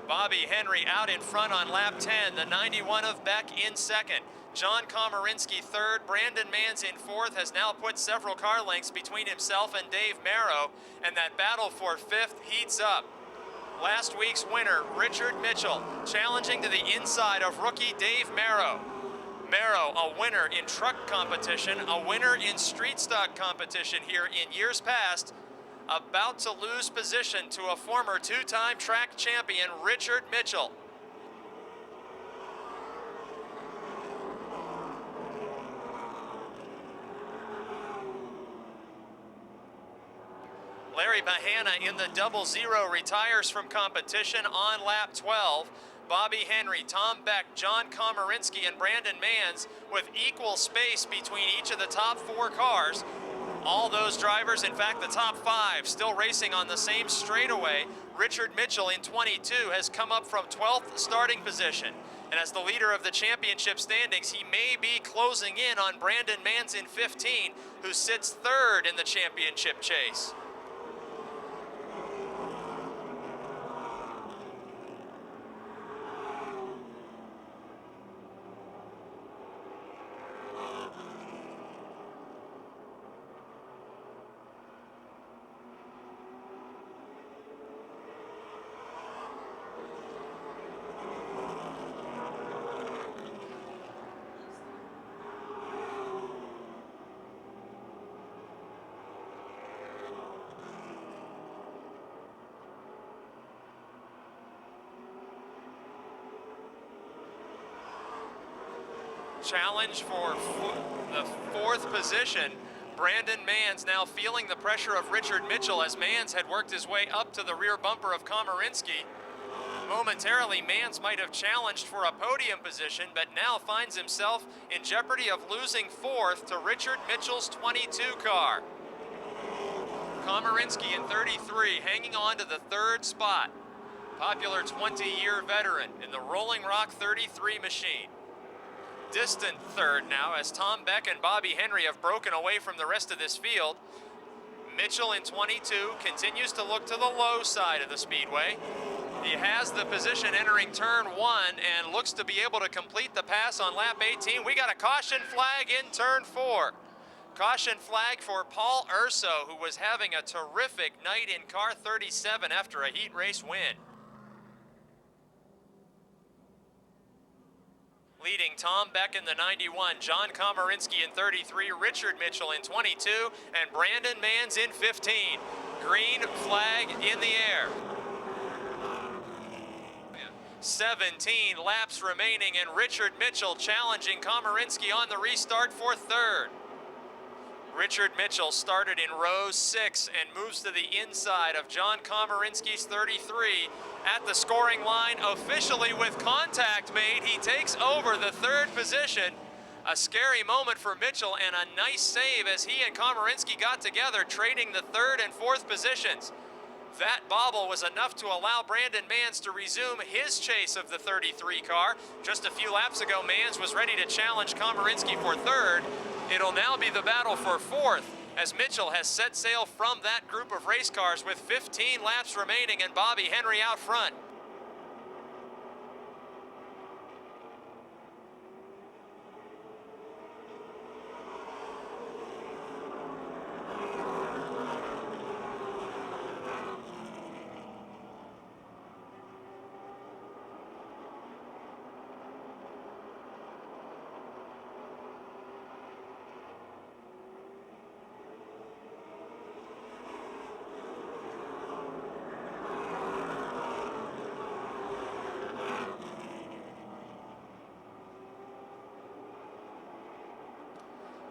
Bobby Henry out in front on lap 10, the 91 of Beck in 2nd. John Komarinsky 3rd, Brandon Manns in 4th, has now put several car lengths between himself and Dave Merrow, and that battle for 5th heats up. Last week's winner, Richard Mitchell, challenging to the inside of rookie Dave Merrow. Merrow, a winner in truck competition, a winner in street stock competition here in years past, about to lose position to a former 2-time track champion, Richard Mitchell. Larry Bahana in the 00 retires from competition on lap 12. Bobby Henry, Tom Beck, John Komarinsky, and Brandon Manns with equal space between each of the top 4 cars. All those drivers, in fact, the top 5, still racing on the same straightaway. Richard Mitchell in 22 has come up from 12th starting position. And as the leader of the championship standings, he may be closing in on Brandon Manns in 15, who sits third in the championship chase. Challenge for the fourth position. Brandon Manns now feeling the pressure of Richard Mitchell as Manns had worked his way up to the rear bumper of Komarinsky. Momentarily, Manns might have challenged for a podium position, but now finds himself in jeopardy of losing fourth to Richard Mitchell's 22 car. Komarinsky in 33, hanging on to the third spot. Popular 20-year veteran in the Rolling Rock 33 machine. Distant third now as Tom Beck and Bobby Henry have broken away from the rest of this field. Mitchell in 22 continues to look to the low side of the speedway. He has the position entering turn 1 and looks to be able to complete the pass on lap 18. We got a caution flag in turn 4. Caution flag for Paul Urso, who was having a terrific night in car 37 after a heat race win. Leading Tom Beck in the 91, John Komarinsky in 33, Richard Mitchell in 22, and Brandon Manns in 15. Green flag in the air. 17 laps remaining, and Richard Mitchell challenging Komarinsky on the restart for third. Richard Mitchell started in row 6 and moves to the inside of John Komarinsky's 33. At the scoring line, officially with contact made, he takes over the third position. A scary moment for Mitchell and a nice save as he and Komarinsky got together, trading the third and fourth positions. That bobble was enough to allow Brandon Manns to resume his chase of the 33 car. Just a few laps ago, Manns was ready to challenge Komarinsky for third. It'll now be the battle for fourth as Mitchell has set sail from that group of race cars with 15 laps remaining and Bobby Henry out front.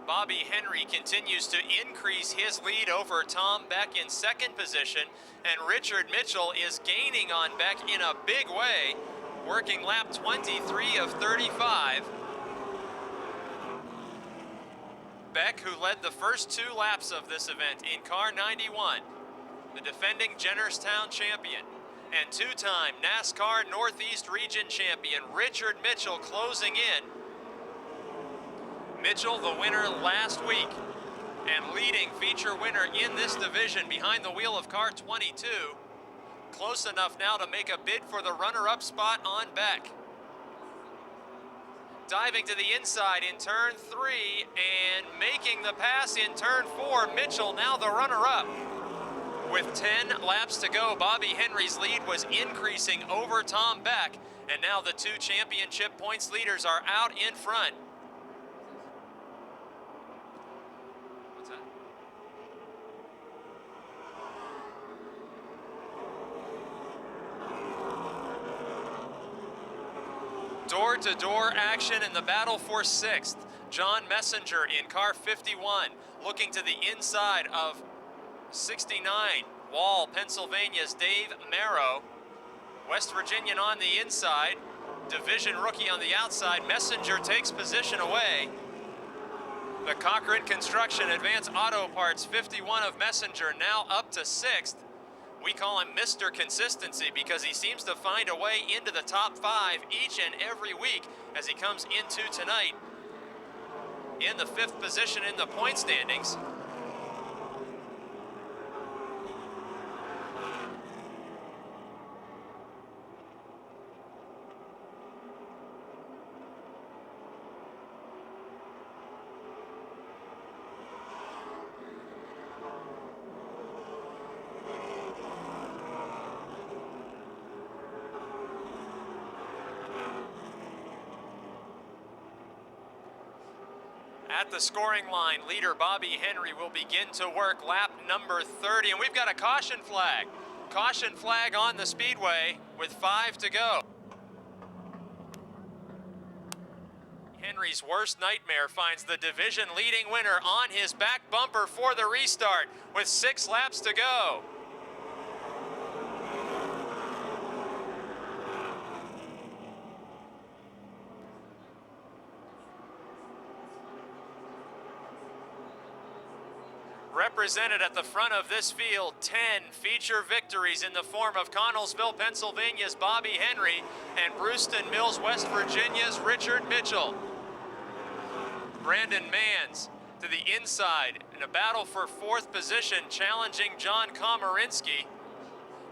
Bobby Henry continues to increase his lead over Tom Beck in second position, and Richard Mitchell is gaining on Beck in a big way, working lap 23 of 35. Beck, who led the first 2 laps of this event in car 91, the defending Jennerstown champion, and 2-time NASCAR Northeast Region champion Richard Mitchell closing in. Mitchell, the winner last week, and leading feature winner in this division behind the wheel of car 22. Close enough now to make a bid for the runner-up spot on Beck. Diving to the inside in turn 3 and making the pass in turn 4. Mitchell now the runner-up. With 10 laps to go, Bobby Henry's lead was increasing over Tom Beck, and now the 2 championship points leaders are out in front. Door-to-door action in the battle for 6th. John Messenger in car 51, looking to the inside of 69, Wall, Pennsylvania's Dave Merrow. West Virginian on the inside, division rookie on the outside. Messenger takes position away. The Cochran Construction Advanced Auto Parts 51 of Messenger now up to 6th. We call him Mr. Consistency because he seems to find a way into the top 5 each and every week as he comes into tonight in the 5th position in the point standings. At the scoring line, leader Bobby Henry will begin to work lap number 30, and we've got a caution flag. Caution flag on the speedway with 5 to go. Henry's worst nightmare finds the division leading winner on his back bumper for the restart with 6 laps to go. Represented at the front of this field, 10 feature victories in the form of Connellsville, Pennsylvania's Bobby Henry and Brewston Mills, West Virginia's Richard Mitchell. Brandon Manns to the inside in a battle for 4th position, challenging John Komarinsky.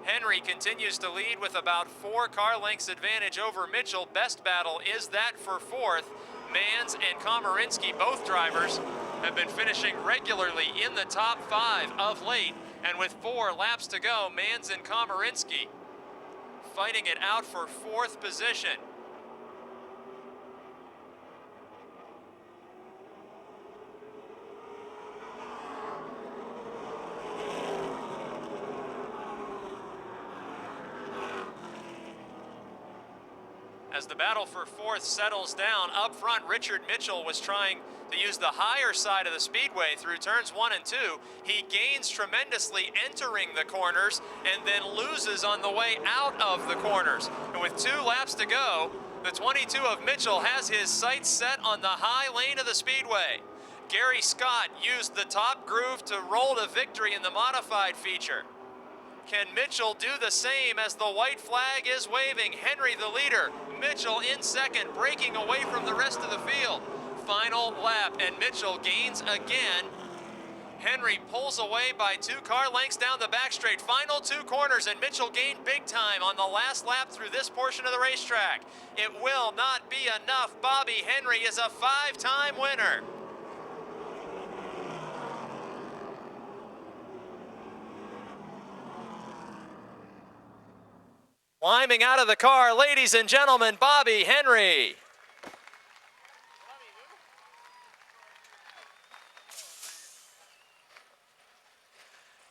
Henry continues to lead with about 4 car lengths advantage over Mitchell. Best battle is that for 4th. Manns and Komarinsky, both drivers, have been finishing regularly in the top 5 of late. And with 4 laps to go, Manns and Komarinsky fighting it out for 4th position. As the battle for 4th settles down, up front, Richard Mitchell was trying to use the higher side of the speedway through turns 1 and 2. He gains tremendously entering the corners and then loses on the way out of the corners. And with 2 laps to go, the 22 of Mitchell has his sights set on the high lane of the speedway. Gary Scott used the top groove to roll to victory in the modified feature. Can Mitchell do the same as the white flag is waving? Henry the leader, Mitchell in second, breaking away from the rest of the field. Final lap, and Mitchell gains again. Henry pulls away by 2 car lengths down the back straight. Final 2 corners, and Mitchell gained big time on the last lap through this portion of the racetrack. It will not be enough. Bobby Henry is a 5-time winner. Climbing out of the car, ladies and gentlemen, Bobby Henry.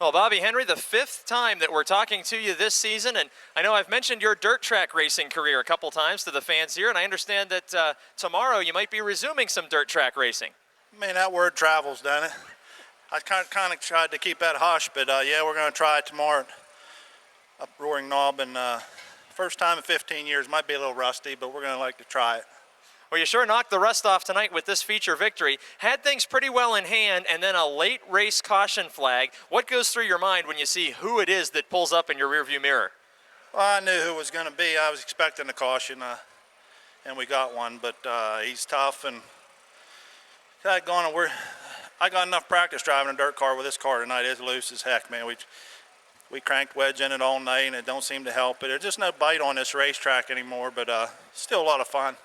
Well, Bobby Henry, the 5th time that we're talking to you this season, and I know I've mentioned your dirt track racing career a couple times to the fans here, and I understand that tomorrow you might be resuming some dirt track racing. I mean, that word travels, doesn't it? I kind of tried to keep that hush, but yeah, we're going to try it tomorrow up Roaring Knob, and first time in 15 years. Might be a little rusty, but we're going to like to try it. Well, you sure knocked the rust off tonight with this feature victory. Had things pretty well in hand, and then a late race caution flag. What goes through your mind when you see who it is that pulls up in your rearview mirror? Well, I knew who it was going to be. I was expecting a caution, and we got one, but he's tough, and I got enough practice driving a dirt car with this car tonight. It's loose as heck, man. We cranked wedge in it all night, and it don't seem to help it. There's just no bite on this racetrack anymore, but still a lot of fun.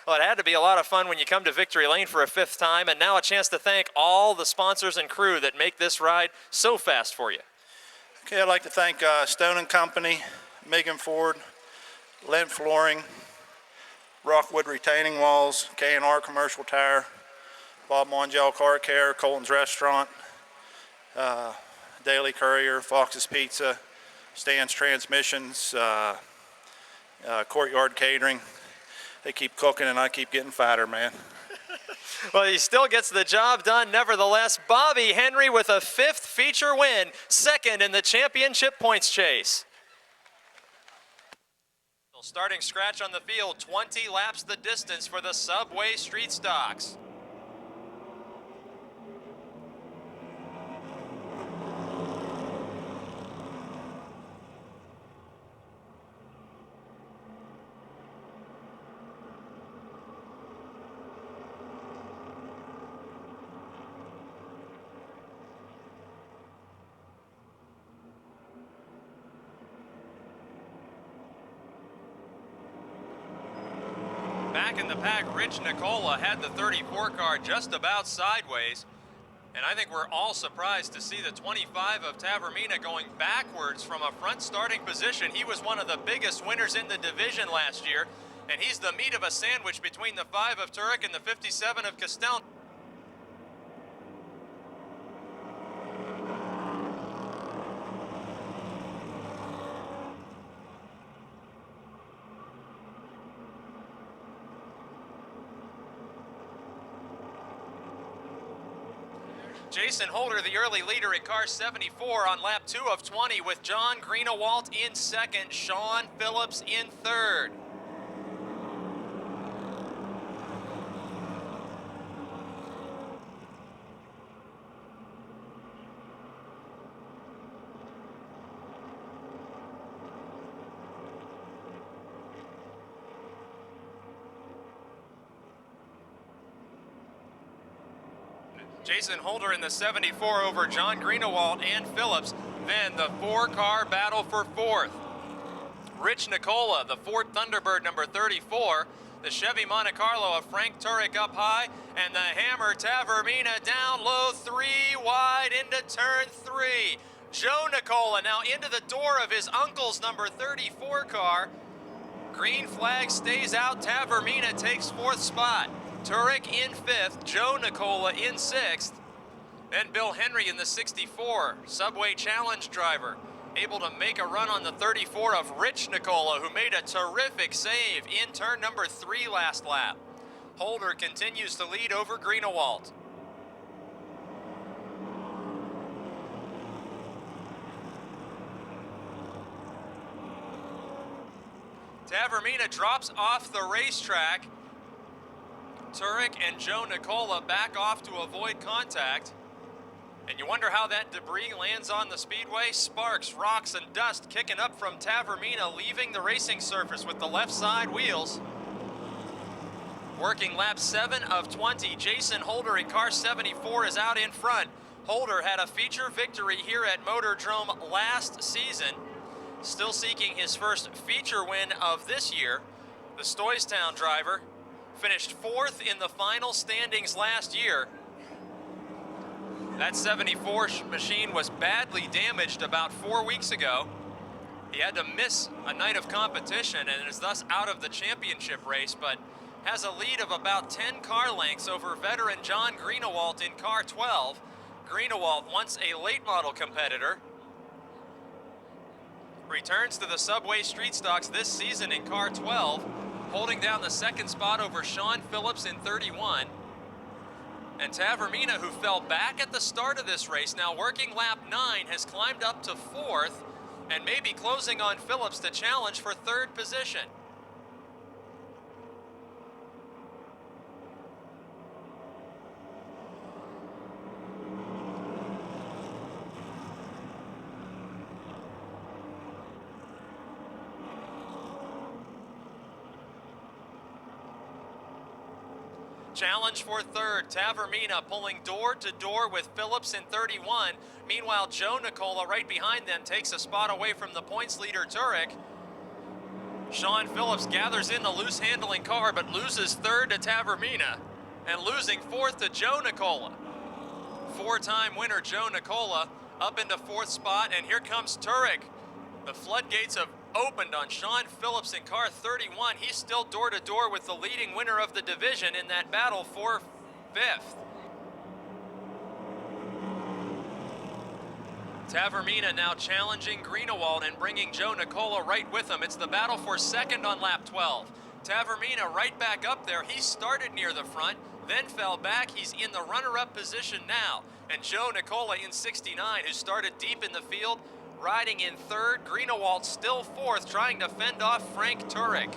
Well, it had to be a lot of fun when you come to Victory Lane for a 5th time, and now a chance to thank all the sponsors and crew that make this ride so fast for you. Okay, I'd like to thank Stone & Company, Megan Ford, Lent Flooring, Rockwood Retaining Walls, K&R Commercial Tire, Bob Mongell Car Care, Colton's Restaurant, Daily Courier, Fox's Pizza, Stan's Transmissions, Courtyard Catering. They keep cooking and I keep getting fatter, man. Well, he still gets the job done nevertheless. Bobby Henry with a 5th feature win, 2nd in the championship points chase. Starting scratch on the field, 20 laps the distance for the Subway Street Stocks. back in the pack, Rich Nicola had the 34 car just about sideways. And I think we're all surprised to see the 25 of Tavermina going backwards from a front starting position. He was one of the biggest winners in the division last year, and he's the meat of a sandwich between the 5 of Turek and the 57 of Castel. Jason Holder, the early leader at car 74 on lap 2 of 20 with John Greenewalt in second, Sean Phillips in third. Jason Holder in the 74 over John Greenewalt and Phillips. Then the 4-car battle for fourth. Rich Nicola, the Ford Thunderbird number 34. The Chevy Monte Carlo of Frank Turek up high. And the Hammer Tavermina down low, 3 wide into turn 3. Joe Nicola now into the door of his uncle's number 34 car. Green flag stays out. Tavermina takes 4th spot. Turek in 5th, Joe Nicola in 6th, then Bill Henry in the 64, Subway Challenge driver, able to make a run on the 34 of Rich Nicola, who made a terrific save in turn number 3 last lap. Holder continues to lead over Greenewalt. Tavermina drops off the racetrack. Turek and Joe Nicola back off to avoid contact. And you wonder how that debris lands on the speedway. Sparks, rocks, and dust kicking up from Tavermina, leaving the racing surface with the left side wheels. Working lap 7 of 20, Jason Holder in car 74 is out in front. Holder had a feature victory here at Motordrome last season. Still seeking his first feature win of this year. The Stoystown driver finished 4th in the final standings last year. That 74 machine was badly damaged about 4 weeks ago. He had to miss a night of competition and is thus out of the championship race, but has a lead of about 10 car lengths over veteran John Greenewalt in car 12. Greenewalt, once a late model competitor, returns to the Subway Street Stocks this season in car 12, holding down the 2nd spot over Sean Phillips in 31. And Tavermina, who fell back at the start of this race, now working lap 9, has climbed up to 4th and may be closing on Phillips to challenge for 3rd position. Challenge for 3rd, Tavermina pulling door to door with Phillips in 31. Meanwhile, Joe Nicola right behind them takes a spot away from the points leader Turek. Sean Phillips gathers in the loose handling car but loses 3rd to Tavermina and losing 4th to Joe Nicola. 4-time winner Joe Nicola up into 4th spot, and here comes Turek. The floodgates have opened on Sean Phillips in car 31. He's still door to door with the leading winner of the division in that battle for 5th. Tavermina now challenging Greenewalt and bringing Joe Nicola right with him. It's the battle for 2nd on lap 12. Tavermina right back up there. He started near the front, then fell back. He's in the runner-up position now. And Joe Nicola in 69, who started deep in the field, riding in 3rd. Greenewalt still 4th, trying to fend off Frank Turek.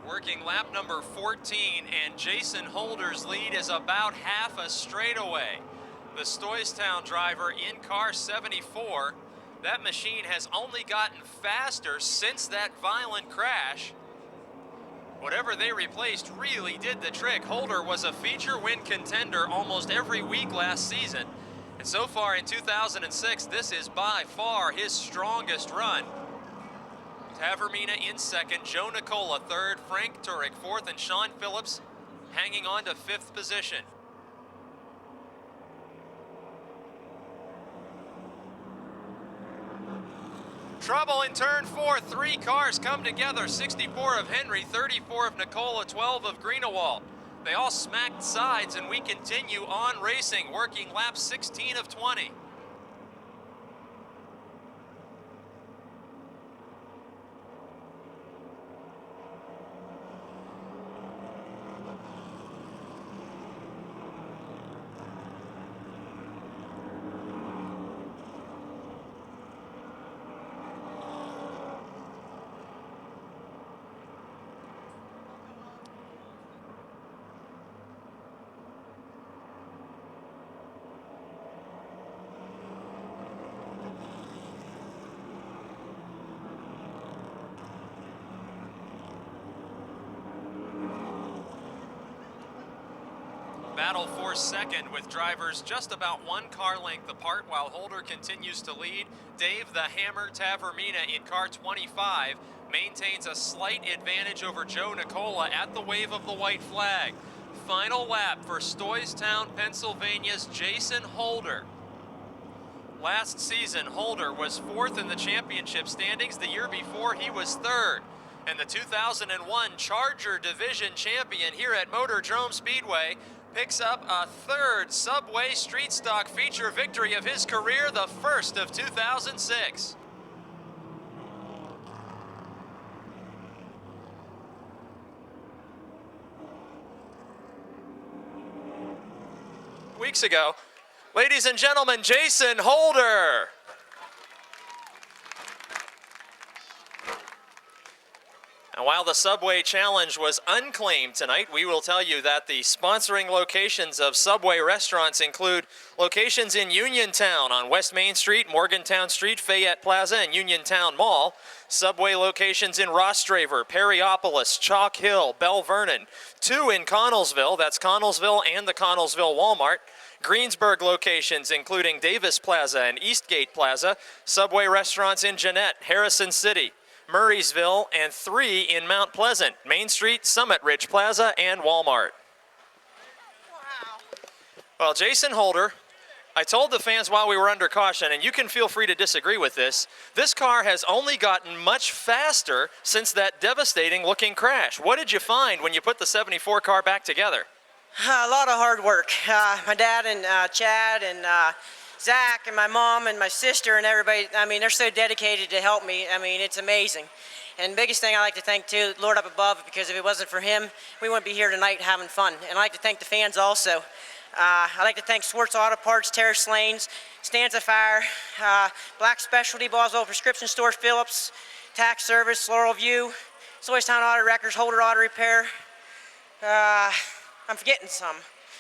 Working lap number 14, and Jason Holder's lead is about half a straightaway. the Stoystown driver in car 74. That machine has only gotten faster since that violent crash. Whatever they replaced really did the trick. Holder was a feature win contender almost every week last season. And so far in 2006, this is by far his strongest run. Tavermina in second, Joe Nicola third, Frank Turek fourth, and Sean Phillips hanging on to fifth position. Trouble in turn four, three cars come together, 64 of Henry, 34 of Nicola, 12 of Greenewald. They all smacked sides and we continue on racing, working lap 16 of 20. Battle for second with drivers just about one car length apart while Holder continues to lead. Dave the Hammer Tavermina in car 25 maintains a slight advantage over Joe Nicola at the wave of the white flag. Final lap for Stoystown, Pennsylvania's Jason Holder. Last season, Holder was fourth in the championship standings. The year before, he was third. And the 2001 Charger Division champion here at Motordrome Speedway picks up a third Subway Street Stock feature victory of his career, the first of 2006. Weeks ago, ladies and gentlemen, Jason Holder. And while the Subway Challenge was unclaimed tonight, we will tell you that the sponsoring locations of Subway restaurants include locations in Uniontown on West Main Street, Morgantown Street, Fayette Plaza, and Uniontown Mall. Subway locations in Rostraver, Perryopolis, Chalk Hill, Bell Vernon. 2 in Connellsville, that's Connellsville and the Connellsville Walmart. Greensburg locations including Davis Plaza and Eastgate Plaza. Subway restaurants in Jeanette, Harrison City, Murraysville, and 3 in Mount Pleasant, Main Street, Summit Ridge Plaza, and Walmart. Wow. Well, Jason Holder, I told the fans while we were under caution, and you can feel free to disagree with this car has only gotten much faster since that devastating looking crash. What did you find when you put the 74 car back together? A lot of hard work. My dad and Chad and Zach and my mom and my sister and everybody, I mean, they're so dedicated to help me. I mean, it's amazing. And the biggest thing I like to thank, too, Lord up above, because if it wasn't for him, we wouldn't be here tonight having fun. And I like to thank the fans also. I like to thank Swartz Auto Parts, Terrace Lanes, Stanza Fire, Black Specialty, Boswell Prescription Stores, Phillips, Tax Service, Laurel View, Stoystown Auto Records, Holder Auto Repair. I'm forgetting some.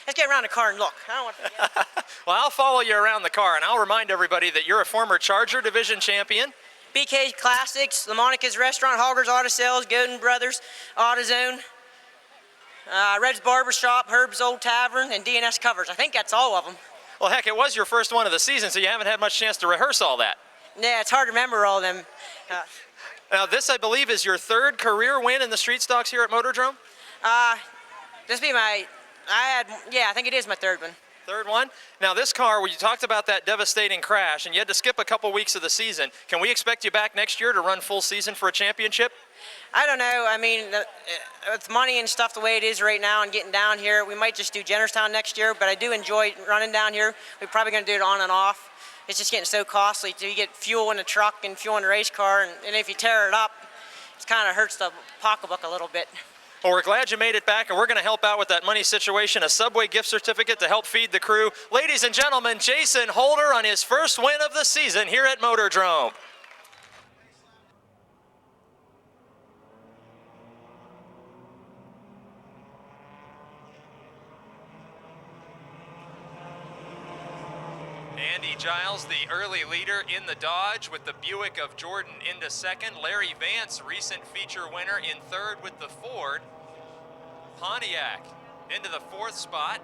Let's get around the car and look. I don't want to forget. Well, I'll follow you around the car, and I'll remind everybody that you're a former Charger Division champion. BK Classics, LaMonica's Restaurant, Hogger's Auto Sales, Godin Brothers, AutoZone, Red's Barbershop, Herb's Old Tavern, and DNS Covers. I think that's all of them. Well, heck, it was your first one of the season, so you haven't had much chance to rehearse all that. Yeah, it's hard to remember all of them. Now, this, I believe, is your third career win in the street stocks here at Motordrome? This be my, I think it is my third one. Third one. Now, this car, where you talked about that devastating crash, and you had to skip a couple weeks of the season, can we expect you back next year to run full season for a championship? I don't know. I mean, with money and stuff the way it is right now and getting down here, we might just do Jennerstown next year, but I do enjoy running down here. We're probably going to do it on and off. It's just getting so costly. You get fuel in the truck and fuel in the race car, and if you tear it up, it kind of hurts the pocketbook a little bit. Well, we're glad you made it back, and we're going to help out with that money situation, a Subway gift certificate to help feed the crew. Ladies and gentlemen, Jason Holder on his first win of the season here at Motordrome. Andy Giles, the early leader in the Dodge with the Buick of Jordan into second. Larry Vance, recent feature winner, in third with the Ford. Pontiac into the fourth spot.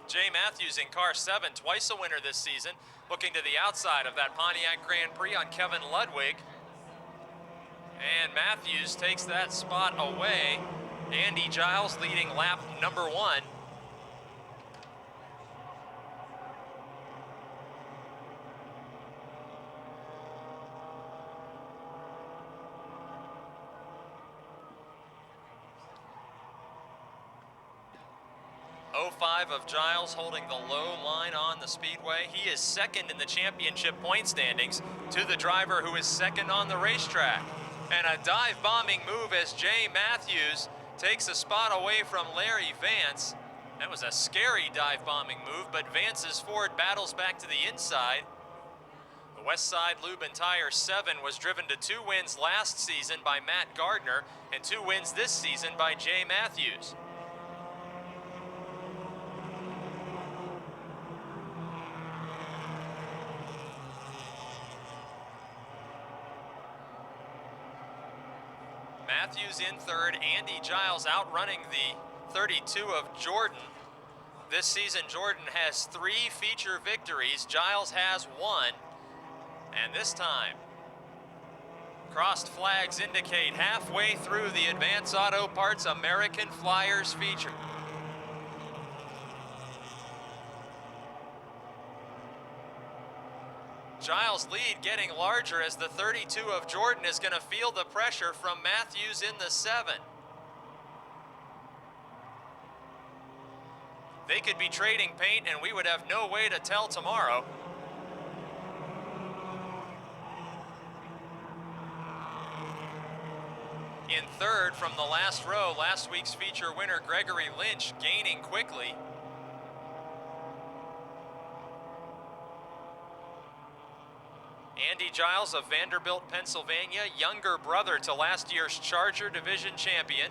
Jay Matthews in car 7, twice a winner this season, looking to the outside of that Pontiac Grand Prix on Kevin Ludwig. And Matthews takes that spot away. Andy Giles leading lap number 1. .05 of Giles holding the low line on the speedway. He is second in the championship point standings to the driver who is second on the racetrack. And a dive-bombing move as Jay Matthews takes a spot away from Larry Vance. That was a scary dive-bombing move, but Vance's Ford battles back to the inside. The Westside Lube and Tire 7 was driven to 2 wins last season by Matt Gardner and 2 wins this season by Jay Matthews. Matthews in third, Andy Giles outrunning the 32 of Jordan. This season, Jordan has 3 feature victories. Giles has 1. And this time, crossed flags indicate halfway through the Advance Auto Parts American Flyers feature. Giles' lead getting larger as the 32 of Jordan is going to feel the pressure from Matthews in the 7. They could be trading paint and we would have no way to tell tomorrow. In third from the last row, last week's feature winner Gregory Lynch gaining quickly. Andy Giles of Vanderbilt, Pennsylvania, younger brother to last year's Charger Division champion.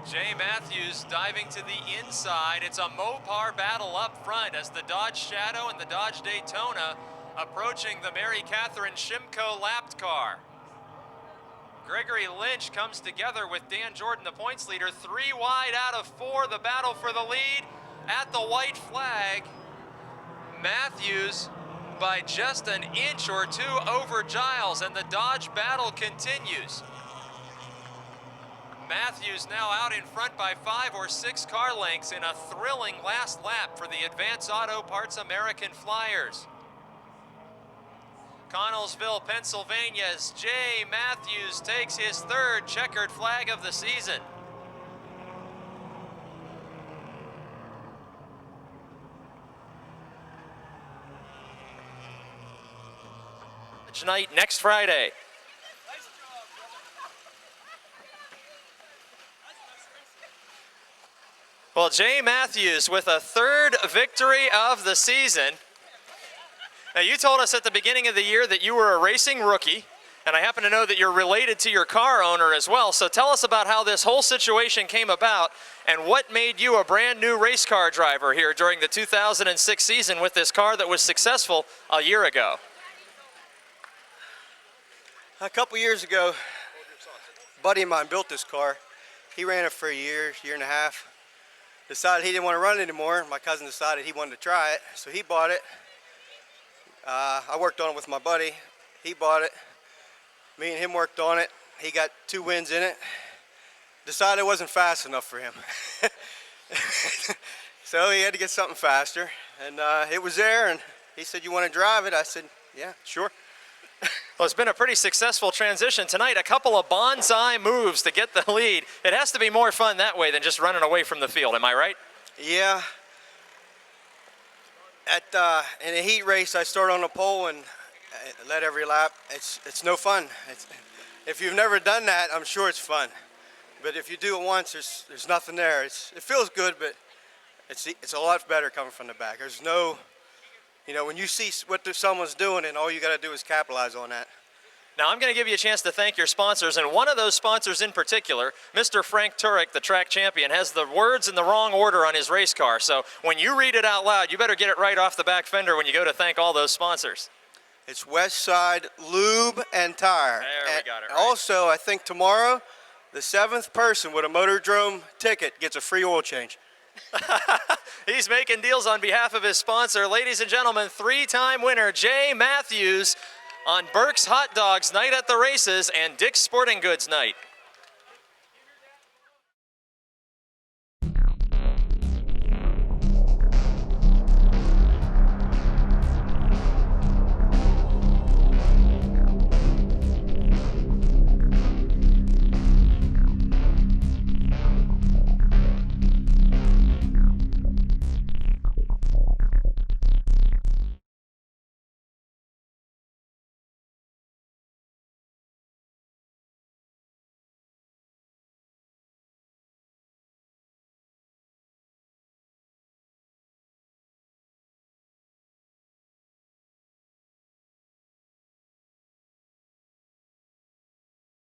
Jay Matthews diving to the inside. It's a Mopar battle up front as the Dodge Shadow and the Dodge Daytona approaching the Mary Catherine Shimco lapped car. Gregory Lynch comes together with Dan Jordan, the points leader, 3 wide out of 4. The battle for the lead at the white flag. Matthews by just an inch or 2 over Giles, and the Dodge battle continues. Matthews now out in front by 5 or 6 car lengths in a thrilling last lap for the Advance Auto Parts American Flyers. Connellsville, Pennsylvania, as Jay Matthews takes his 3rd checkered flag of the season. Tonight, next Friday. Well, Jay Matthews with a 3rd victory of the season. Now, you told us at the beginning of the year that you were a racing rookie, and I happen to know that you're related to your car owner as well. So tell us about how this whole situation came about and what made you a brand new race car driver here during the 2006 season with this car that was successful a year ago. A couple years ago, a buddy of mine built this car. He ran it for a year and a half. Decided he didn't want to run it anymore. My cousin decided he wanted to try it, so he bought it. I worked on it with my buddy. He bought it. Me and him worked on it. He got 2 wins in it. Decided it wasn't fast enough for him. So he had to get something faster. And it was there, and he said, "You want to drive it?" I said, "Yeah, sure." Well, it's been a pretty successful transition tonight. A couple of bonsai moves to get the lead. It has to be more fun that way than just running away from the field. Am I right? Yeah. In a heat race, I start on the pole and led every lap. It's no fun. If you've never done that, I'm sure it's fun. But if you do it once, there's nothing there. It feels good, but it's a lot better coming from the back. There's no, when you see what someone's doing, and all you got to do is capitalize on that. Now, I'm going to give you a chance to thank your sponsors, and one of those sponsors in particular, Mr. Frank Turek, the track champion, has the words in the wrong order on his race car. So when you read it out loud, you better get it right off the back fender when you go to thank all those sponsors. It's West Side Lube and Tire. There we got it right. Also, I think tomorrow, the 7th person with a Motordrome ticket gets a free oil change. He's making deals on behalf of his sponsor. Ladies and gentlemen, 3-time winner Jay Matthews on Burke's Hot Dogs night at the races and Dick's Sporting Goods night.